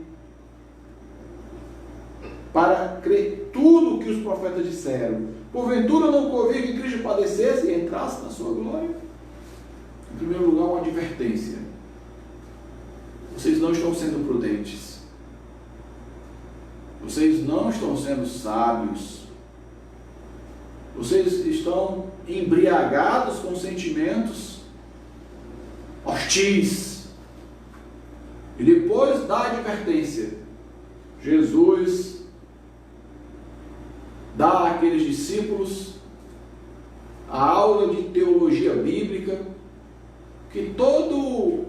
tudo o que os profetas disseram. Porventura não convinha que Cristo padecesse e entrasse na sua glória? Em primeiro lugar, uma advertência. Vocês não estão sendo prudentes. Vocês não estão sendo sábios. Vocês estão embriagados com sentimentos hostis. E depois da advertência, Jesus dá àqueles discípulos a aula de teologia bíblica que todo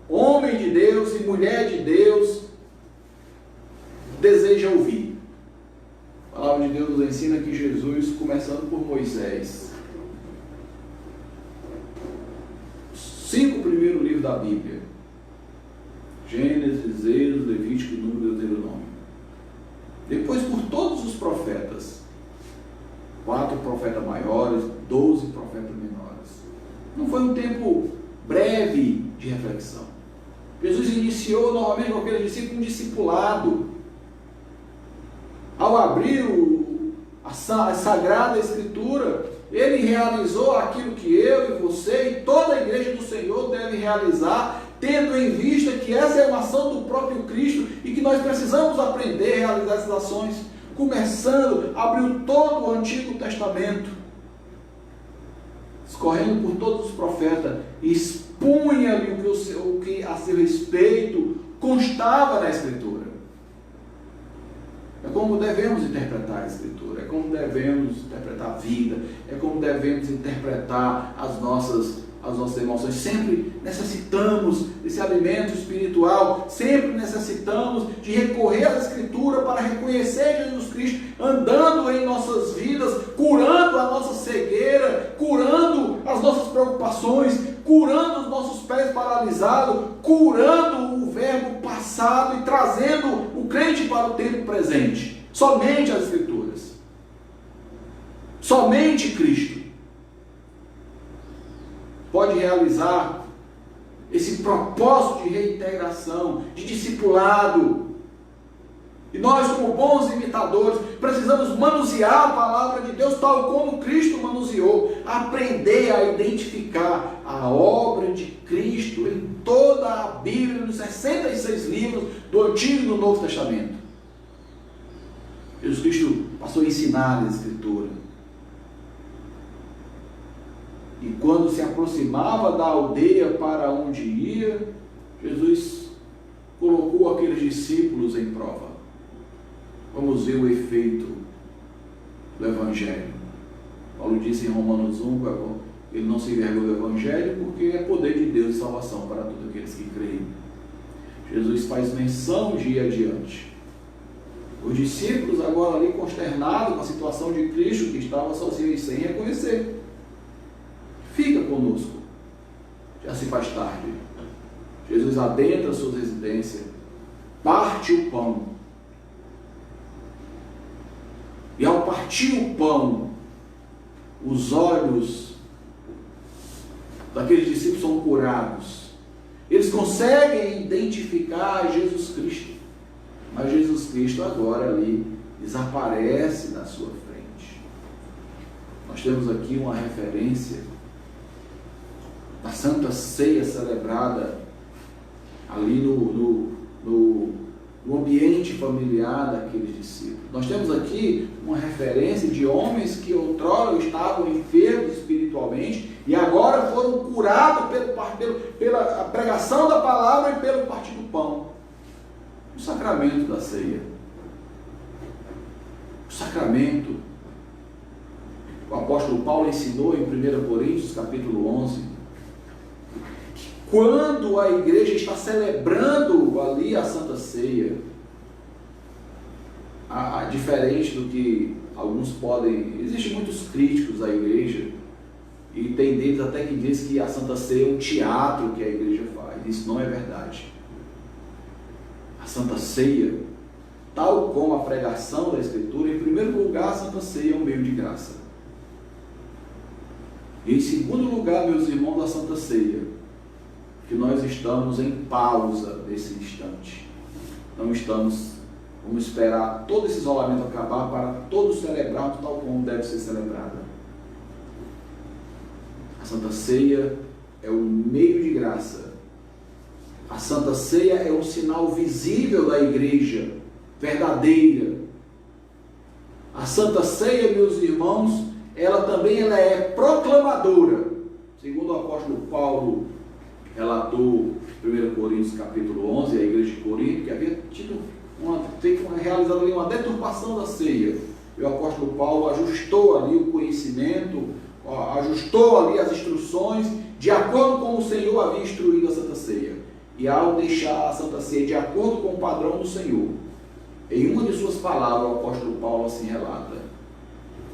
homem de Deus e mulher de Deus deseja ouvir. A palavra de Deus nos ensina que Jesus, começando por Moisés, 5 primeiros livros da Bíblia, Gênesis, Êxodo, Levítico, Número e Deuteronômio, depois por todos os profetas, 4 profetas maiores, 12 profetas menores. Não foi um tempo breve de reflexão. Jesus iniciou novamente com aqueles discípulos um discipulado. Ao abrir a Sagrada Escritura, Ele realizou aquilo que eu e você e toda a igreja do Senhor deve realizar, tendo em vista que essa é uma ação do próprio Cristo e que nós precisamos aprender a realizar essas ações. Começando, abriu todo o Antigo Testamento, escorrendo por todos os profetas, expunha-lhe o que a seu respeito constava na Escritura. É como devemos interpretar a Escritura, é como devemos interpretar a vida, é como devemos interpretar as nossas emoções. Sempre necessitamos desse alimento espiritual, sempre necessitamos de recorrer à Escritura para reconhecer Jesus Cristo andando em nossas vidas, curando a nossa cegueira, curando as nossas preocupações, curando os nossos pés paralisados, curando o verbo passado e trazendo o crente para o tempo presente. Somente as Escrituras, somente Cristo pode realizar esse propósito de reintegração, de discipulado. E nós, como bons imitadores, precisamos manusear a palavra de Deus tal como Cristo manuseou, aprender a identificar a obra de Cristo em toda a Bíblia, nos 66 livros do Antigo e do Novo Testamento. Jesus Cristo passou a ensinar a Escritura. E quando se aproximava da aldeia para onde ia, Jesus colocou aqueles discípulos em prova. Vamos ver o efeito do Evangelho. Paulo disse em Romanos 1, ele não se envergonha do Evangelho, porque é poder de Deus de salvação para todos aqueles que creem. Jesus faz menção de ir adiante. Os discípulos agora ali consternados com a situação de Cristo, que estava sozinho e sem reconhecer. Fica conosco, já se faz tarde. Jesus adentra a sua residência, parte o pão. E ao partir o pão, os olhos daqueles discípulos são curados. Eles conseguem identificar Jesus Cristo. Mas Jesus Cristo agora ali desaparece na sua frente. Nós temos aqui uma referência da Santa Ceia celebrada ali no ambiente familiar daqueles discípulos. Nós temos aqui uma referência de homens que outrora estavam enfermos espiritualmente e agora foram curados pela pregação da palavra e pelo partir do pão. O sacramento da ceia. O sacramento. O apóstolo Paulo ensinou em 1 Coríntios capítulo 11, quando a igreja está celebrando ali a Santa Ceia, diferente do que alguns podem... Existem muitos críticos à igreja, e tem deles até que diz que a Santa Ceia é um teatro que a igreja faz. Isso não é verdade. A Santa Ceia, tal como a pregação da Escritura, em primeiro lugar, a Santa Ceia é um meio de graça. E em segundo lugar, meus irmãos, a Santa Ceia, que nós estamos em pausa nesse instante. Não estamos, vamos esperar todo esse isolamento acabar para todos celebrarmos tal como deve ser celebrada. A Santa Ceia é um meio de graça. A Santa Ceia é um sinal visível da igreja verdadeira. A Santa Ceia, meus irmãos, ela é proclamadora. Segundo o apóstolo Paulo relatou em 1 Coríntios capítulo 11, a igreja de Corinto, que havia realizado ali uma deturpação da ceia. E o apóstolo Paulo ajustou ali o conhecimento, ajustou ali as instruções, de acordo com o Senhor havia instruído a Santa Ceia. E ao deixar a Santa Ceia de acordo com o padrão do Senhor, em uma de suas palavras, o apóstolo Paulo assim relata: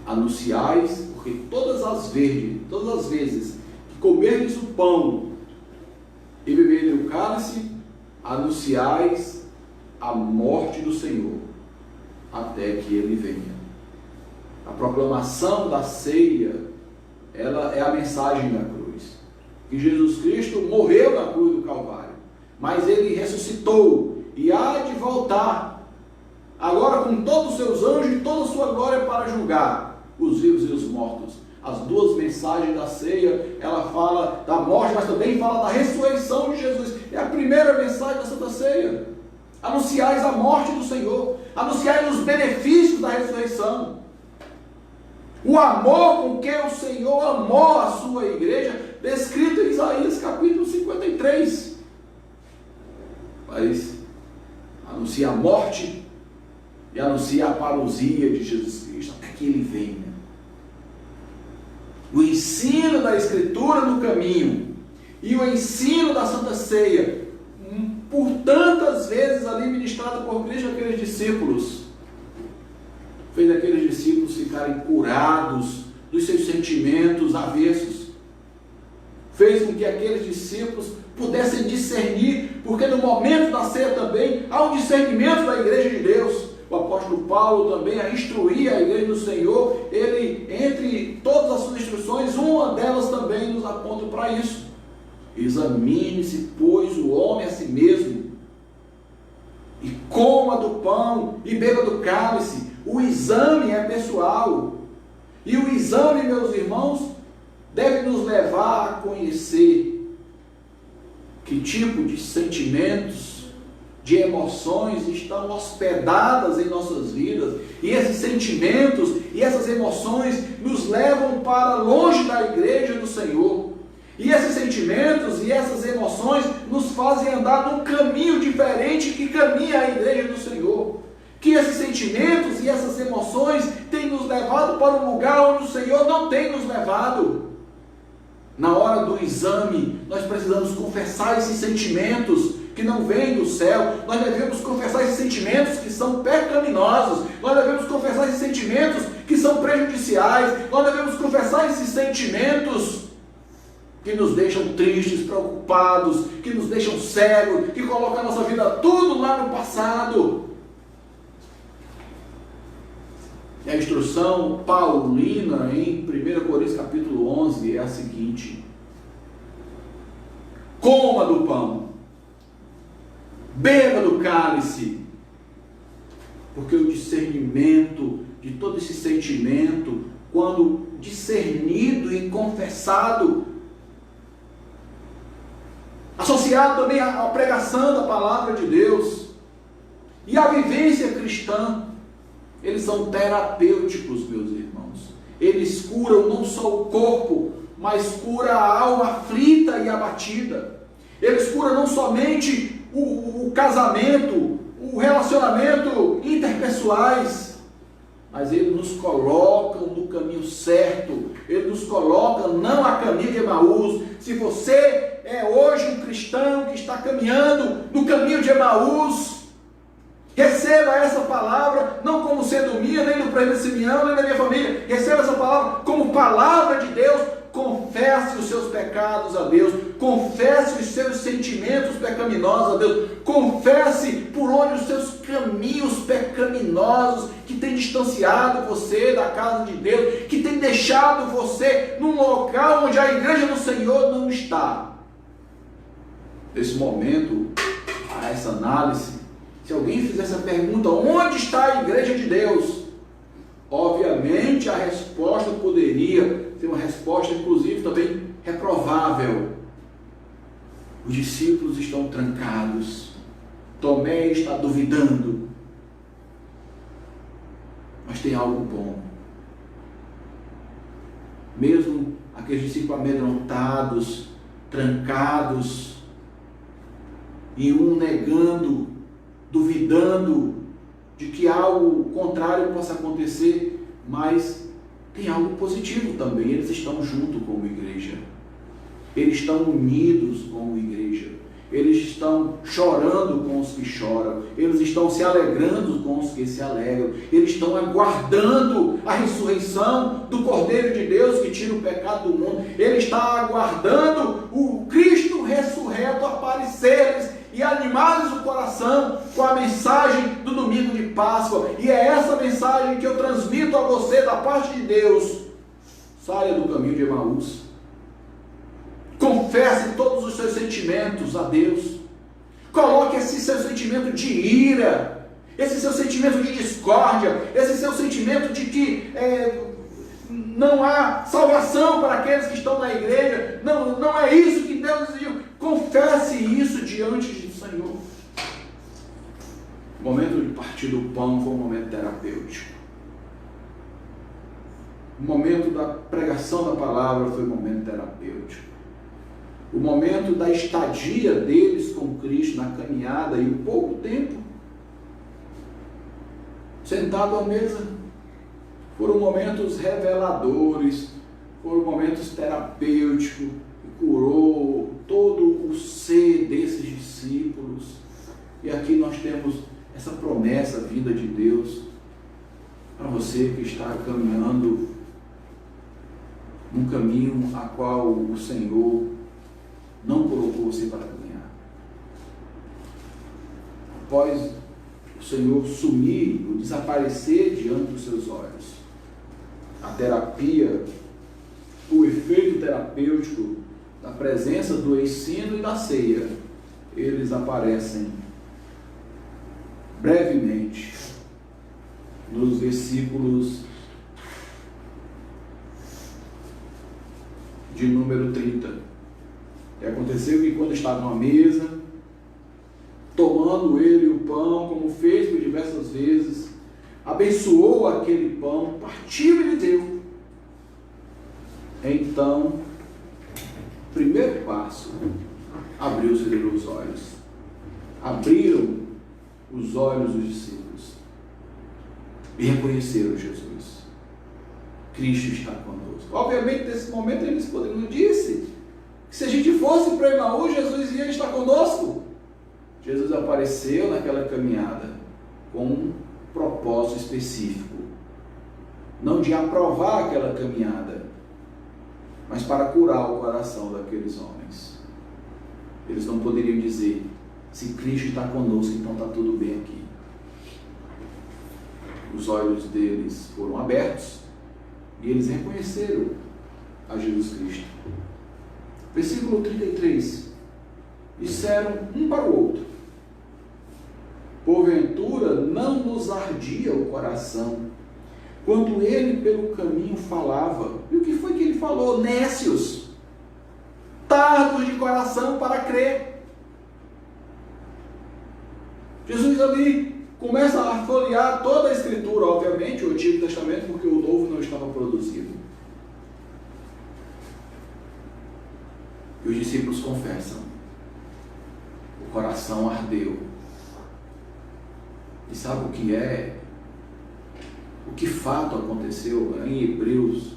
anunciais, porque todas as vezes que comerdes o pão e beberdes o cálice, anunciais a morte do Senhor, até que Ele venha. A proclamação da ceia, ela é a mensagem da cruz. Que Jesus Cristo morreu na cruz do Calvário, mas Ele ressuscitou e há de voltar, agora com todos os seus anjos e toda a sua glória para julgar os vivos e os mortos. As duas mensagens da ceia, ela fala da morte, mas também fala da ressurreição de Jesus. É a primeira mensagem da Santa Ceia. Anunciais a morte do Senhor, anunciais os benefícios da ressurreição. O amor com que o Senhor amou a sua igreja descrito em Isaías capítulo 53. Mas anuncia a morte e anuncia a parousia de Jesus Cristo, até que Ele venha. O ensino da Escritura no caminho e o ensino da Santa Ceia, por tantas vezes ali ministrado por Cristo àqueles discípulos, fez aqueles discípulos ficarem curados dos seus sentimentos avessos, fez com que aqueles discípulos pudessem discernir, porque no momento da ceia também há um discernimento da igreja de Deus. O apóstolo Paulo também a instruir a igreja do Senhor, ele, entre todas as suas instruções, uma delas também nos aponta para isso. Examine-se, pois, o homem a si mesmo, e coma do pão e beba do cálice. O exame é pessoal, e o exame, meus irmãos, deve nos levar a conhecer que tipo de sentimentos, de emoções estão hospedadas em nossas vidas, e esses sentimentos e essas emoções nos levam para longe da igreja do Senhor, e esses sentimentos e essas emoções nos fazem andar num caminho diferente que caminha a igreja do Senhor, que esses sentimentos e essas emoções têm nos levado para um lugar onde o Senhor não tem nos levado. Na hora do exame, nós precisamos confessar esses sentimentos que não vêm do céu, nós devemos confessar esses sentimentos que são pecaminosos, nós devemos confessar esses sentimentos que são prejudiciais, nós devemos confessar esses sentimentos que nos deixam tristes, preocupados, que nos deixam cegos, que colocam a nossa vida tudo lá no passado. E a instrução paulina em 1 Coríntios capítulo 11 é a seguinte: coma do pão, beba do cálice, porque o discernimento de todo esse sentimento, quando discernido e confessado, associado também à pregação da palavra de Deus e à vivência cristã, eles são terapêuticos, meus irmãos. Eles curam não só o corpo, mas curam a alma aflita e abatida. Eles curam não somente o casamento, o relacionamento interpessoais, mas eles nos colocam no caminho certo. Eles nos colocam não a caminho de Emaús. Se você é hoje um cristão que está caminhando no caminho de Emaús, receba essa palavra não como sendo minha, nem do presbítero Simeão, nem da minha família. Receba essa palavra como palavra de Deus. Confesse os seus pecados a Deus. Confesse os seus sentimentos pecaminosos a Deus. Confesse por onde os seus caminhos pecaminosos que têm distanciado você da casa de Deus, que têm deixado você num local onde a igreja do Senhor não está. Nesse momento, a essa análise, se alguém fizer essa pergunta, onde está a igreja de Deus? Obviamente a resposta poderia ser uma resposta, inclusive, também reprovável. Os discípulos estão trancados, Tomé está duvidando, mas tem algo bom. Mesmo aqueles discípulos amedrontados, trancados, e um negando, duvidando de que algo contrário possa acontecer, mas tem algo positivo também. Eles estão juntos como igreja, eles estão unidos como igreja, eles estão chorando com os que choram, eles estão se alegrando com os que se alegram, eles estão aguardando a ressurreição do Cordeiro de Deus que tira o pecado do mundo, ele está aguardando o Cristo ressurreto aparecer-lhes e animar-lhes o coração com a mensagem do domingo de Páscoa. E é essa mensagem que eu transmito a você da parte de Deus. Saia do caminho de Emaús. Confesse todos os seus sentimentos a Deus. Coloque esse seu sentimento de ira, esse seu sentimento de discórdia, esse seu sentimento de que não há salvação para aqueles que estão na igreja. Não é isso que Deus exigiu. Confesse isso diante do Senhor. O momento de partir do pão foi um momento terapêutico. O momento da pregação da palavra foi um momento terapêutico. o momento da estadia deles com Cristo na caminhada e o pouco tempo sentado à mesa, foram momentos reveladores, foram momentos terapêuticos, que curou todo o ser desses discípulos. E aqui nós temos essa promessa vinda de Deus para você que está caminhando num caminho a qual o Senhor não colocou você para caminhar. Após o Senhor sumir, ou desaparecer diante dos seus olhos, a terapia, o efeito terapêutico da presença do ensino e da ceia, eles aparecem brevemente nos versículos de número 30. E aconteceu que quando estavam à mesa, tomando ele o pão, como fez por diversas vezes, abençoou aquele pão, partiu e lhe deu. Então, primeiro passo, abriu-se os olhos. Abriram os olhos dos discípulos e reconheceram Jesus. Cristo está conosco. Obviamente, nesse momento, eles poderiam dizer que se a gente fosse para Emaús, Jesus ia estar conosco. Jesus apareceu naquela caminhada com um propósito específico, não de aprovar aquela caminhada, mas para curar o coração daqueles homens. Eles não poderiam dizer, se Cristo está conosco, então está tudo bem aqui. Os olhos deles foram abertos e eles reconheceram a Jesus Cristo. Versículo 33. Disseram um para o outro, porventura não nos ardia o coração, quando ele pelo caminho falava. E o que foi que ele falou? Nécios, tardos de coração para crer. Jesus ali começa a folhear toda a Escritura, obviamente, o Antigo Testamento, porque o Novo não estava produzido. E os discípulos confessam, o coração ardeu. E sabe o que é? O que fato aconteceu em Hebreus?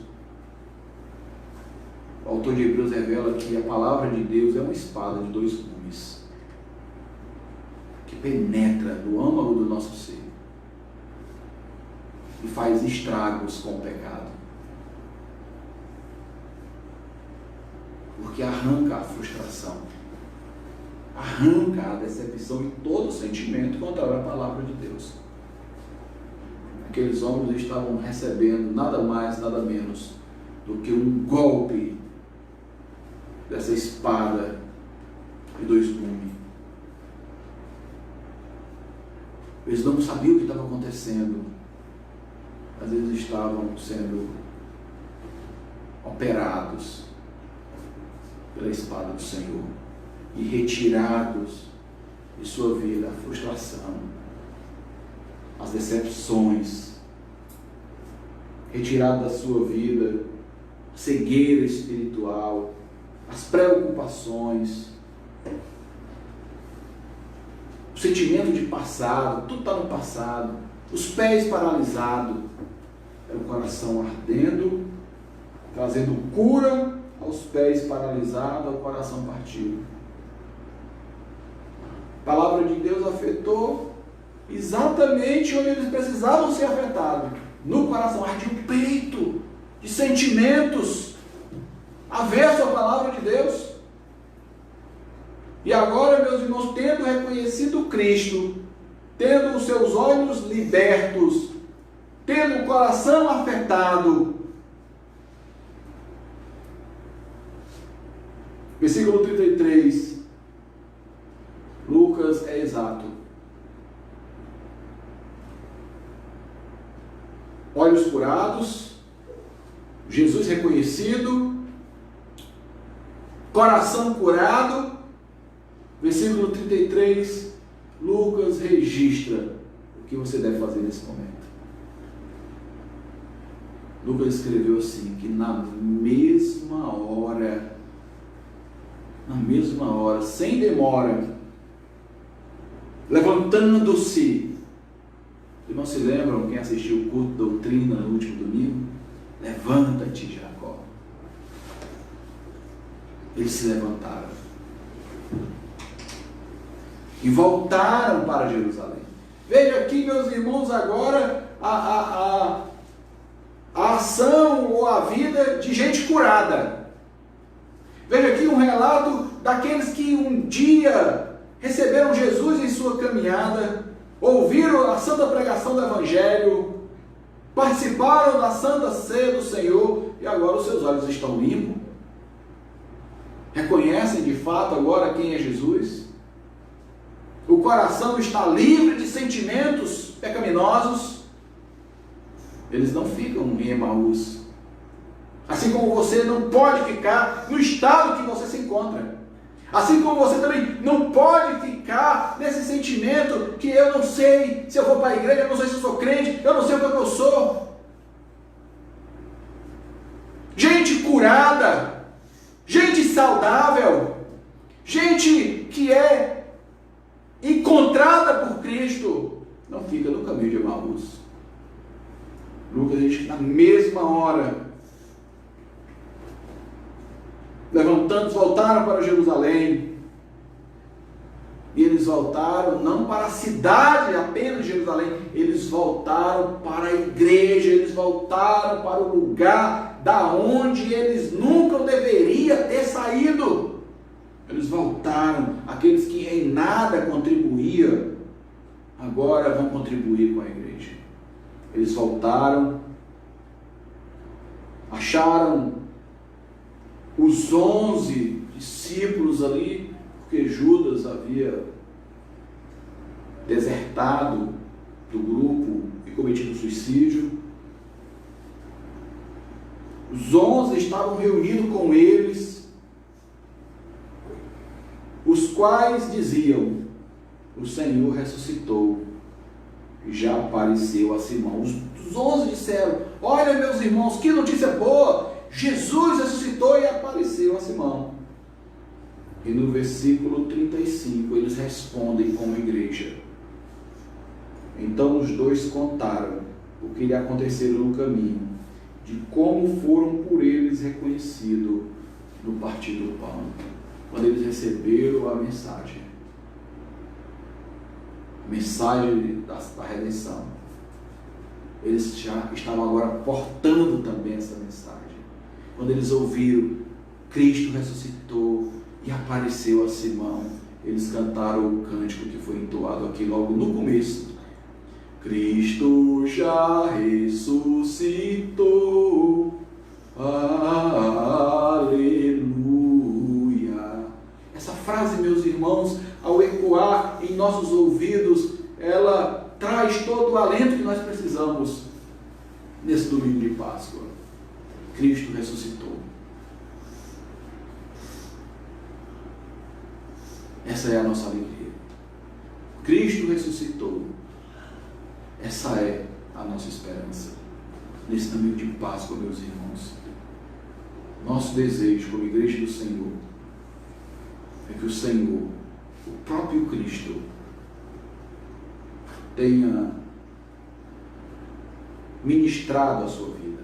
O autor de Hebreus revela que a palavra de Deus é uma espada de dois gumes, que penetra no âmago do nosso ser e faz estragos com o pecado, porque arranca a frustração, arranca a decepção e todo sentimento contra a palavra de Deus. Aqueles homens estavam recebendo nada mais, nada menos do que um golpe dessa espada de dois gumes. Eles não sabiam o que estava acontecendo, mas eles estavam sendo operados pela espada do Senhor e retirados de sua vida a frustração, as decepções, retirado da sua vida a cegueira espiritual, as preocupações, o sentimento de passado, tudo está no passado, os pés paralisados, é o coração ardendo, trazendo cura aos pés paralisados, ao coração partido. A palavra de Deus afetou exatamente onde eles precisavam ser afetados, no coração, ardia o peito de sentimentos averso à palavra de Deus. E agora, meus irmãos, tendo reconhecido Cristo, tendo os seus olhos libertos, tendo o coração afetado, versículo 33, Lucas é exato. Olhos curados, Jesus reconhecido, coração curado. Versículo 33, Lucas registra o que você deve fazer nesse momento. Lucas escreveu assim, que na mesma hora na mesma hora, sem demora, levantando-se. Os irmãos se lembram, quem assistiu o culto doutrina no último domingo? Levanta-te, Jacó. Eles se levantaram e voltaram para Jerusalém. Veja aqui, meus irmãos, agora a ação ou a vida de gente curada. Veja aqui um relato daqueles que um dia receberam Jesus em sua caminhada, ouviram a santa pregação do Evangelho, participaram da santa ceia do Senhor e agora os seus olhos estão limpos. Reconhecem de fato agora quem é Jesus. O coração está livre de sentimentos pecaminosos. Eles não ficam em Emaús. Assim como você não pode ficar no estado que você se encontra. Assim como você também não pode ficar nesse sentimento que eu não sei se eu vou para a igreja, eu não sei se eu sou crente, eu não sei o que eu sou. Gente curada, gente saudável, gente que é encontrada por Cristo, não fica no caminho de Emaús. Lucas diz que na mesma hora, levantando, voltaram para Jerusalém. E eles voltaram não para a cidade apenas de Jerusalém, eles voltaram para a igreja, eles voltaram para o lugar da onde eles nunca deveriam ter saído. Eles voltaram, aqueles que em nada contribuíam, agora vão contribuir com a igreja. Eles voltaram, acharam os 11 discípulos ali, porque Judas havia desertado do grupo e cometido suicídio. Os 11 estavam reunidos com eles, os quais diziam: o Senhor ressuscitou e já apareceu a Simão. Os 11 disseram: olha, meus irmãos, que notícia boa! Jesus ressuscitou e apareceu a Simão. E no versículo 35 eles respondem como igreja. Então os dois contaram o que lhe aconteceram no caminho, de como foram por eles reconhecidos no partir do pão, quando eles receberam a mensagem da redenção. Eles já estavam agora portando também essa mensagem. Quando eles ouviram, Cristo ressuscitou e apareceu a Simão, eles cantaram o cântico que foi entoado aqui logo no começo. Cristo já ressuscitou, aleluia. Essa frase, meus irmãos, ao ecoar em nossos ouvidos, ela traz todo o alento que nós precisamos nesse domingo de Páscoa. Cristo ressuscitou. Essa é a nossa alegria. Cristo ressuscitou. Essa é a nossa esperança nesse domingo de Páscoa, meus irmãos. Nosso desejo como igreja do Senhor é que o Senhor, o próprio Cristo, tenha ministrado a sua vida.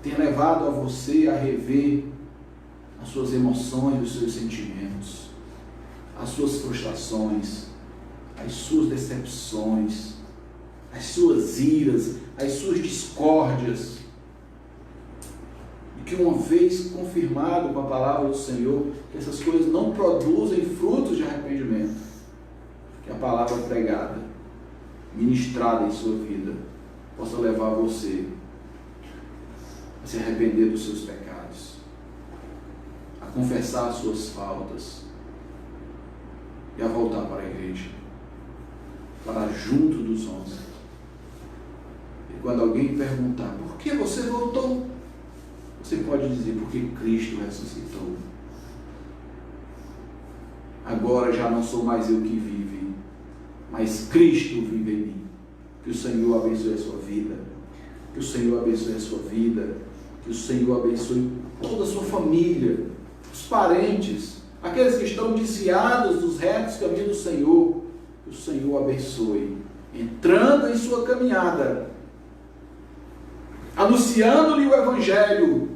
Tenha levado a você a rever as suas emoções, os seus sentimentos, as suas frustrações, as suas decepções, as suas iras, as suas discórdias. E que uma vez confirmado com a palavra do Senhor, que essas coisas não produzem frutos de arrependimento, que a palavra pregada, ministrada em sua vida, possa levar você a se arrepender dos seus pecados, a confessar as suas faltas e a voltar para a igreja, para junto dos 11. E quando alguém perguntar: por que você voltou? Você pode dizer: porque Cristo ressuscitou. Agora já não sou mais eu que vive, mas Cristo vive em mim. Que o Senhor abençoe a sua vida. Que o Senhor abençoe a sua vida. Que o Senhor abençoe toda a sua família, os parentes, aqueles que estão desviados dos retos caminhos do Senhor. Que o Senhor abençoe, entrando em sua caminhada, anunciando-lhe o Evangelho,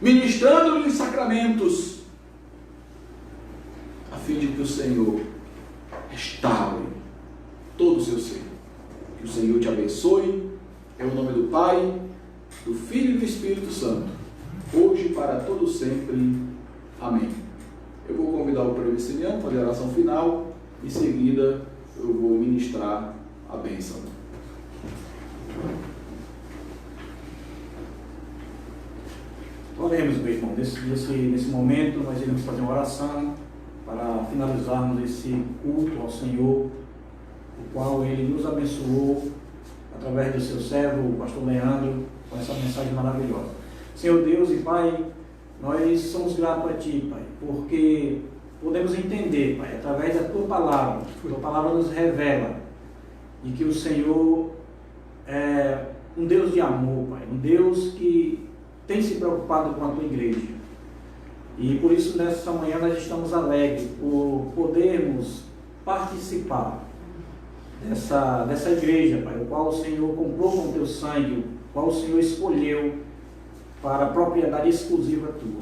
ministrando-lhe os sacramentos, a fim de que o Senhor restaure todo o seu ser. Que o Senhor te abençoe, em nome do Pai, do Filho e do Espírito Santo, hoje e para todo sempre. Amém. Eu vou convidar o prelado Semiano para a oração final, em seguida eu vou ministrar a bênção. Oremos, meu irmão. Nesse momento nós iremos fazer uma oração para finalizarmos esse culto ao Senhor, o qual Ele nos abençoou através do seu servo, o pastor Leandro, com essa mensagem maravilhosa. Senhor Deus e Pai, nós somos gratos a Ti, Pai, porque podemos entender, Pai, através da Tua palavra nos revela de que o Senhor é um Deus de amor, Pai, um Deus que tem se preocupado com a Tua igreja. E por isso, nessa manhã, nós estamos alegres por podermos participar dessa igreja, Pai, o qual o Senhor comprou com o Teu sangue, o qual o Senhor escolheu para a propriedade exclusiva Tua.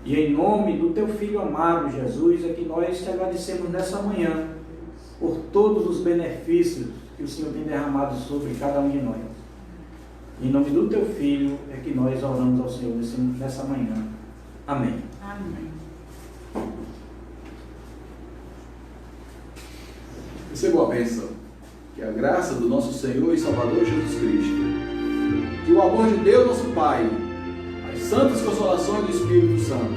E em nome do Teu Filho amado, Jesus, é que nós te agradecemos nessa manhã por todos os benefícios que o Senhor tem derramado sobre cada um de nós. Em nome do Teu Filho é que nós oramos ao Senhor nessa manhã. Amém. Amém. Receba a bênção. Que a graça do nosso Senhor e Salvador Jesus Cristo, que o amor de Deus, nosso Pai, as santas consolações do Espírito Santo,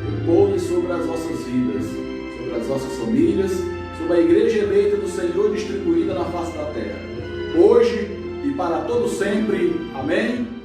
repousem sobre as nossas vidas, sobre as nossas famílias, sobre a igreja eleita do Senhor distribuída na face da terra, hoje e para todo sempre. Amém.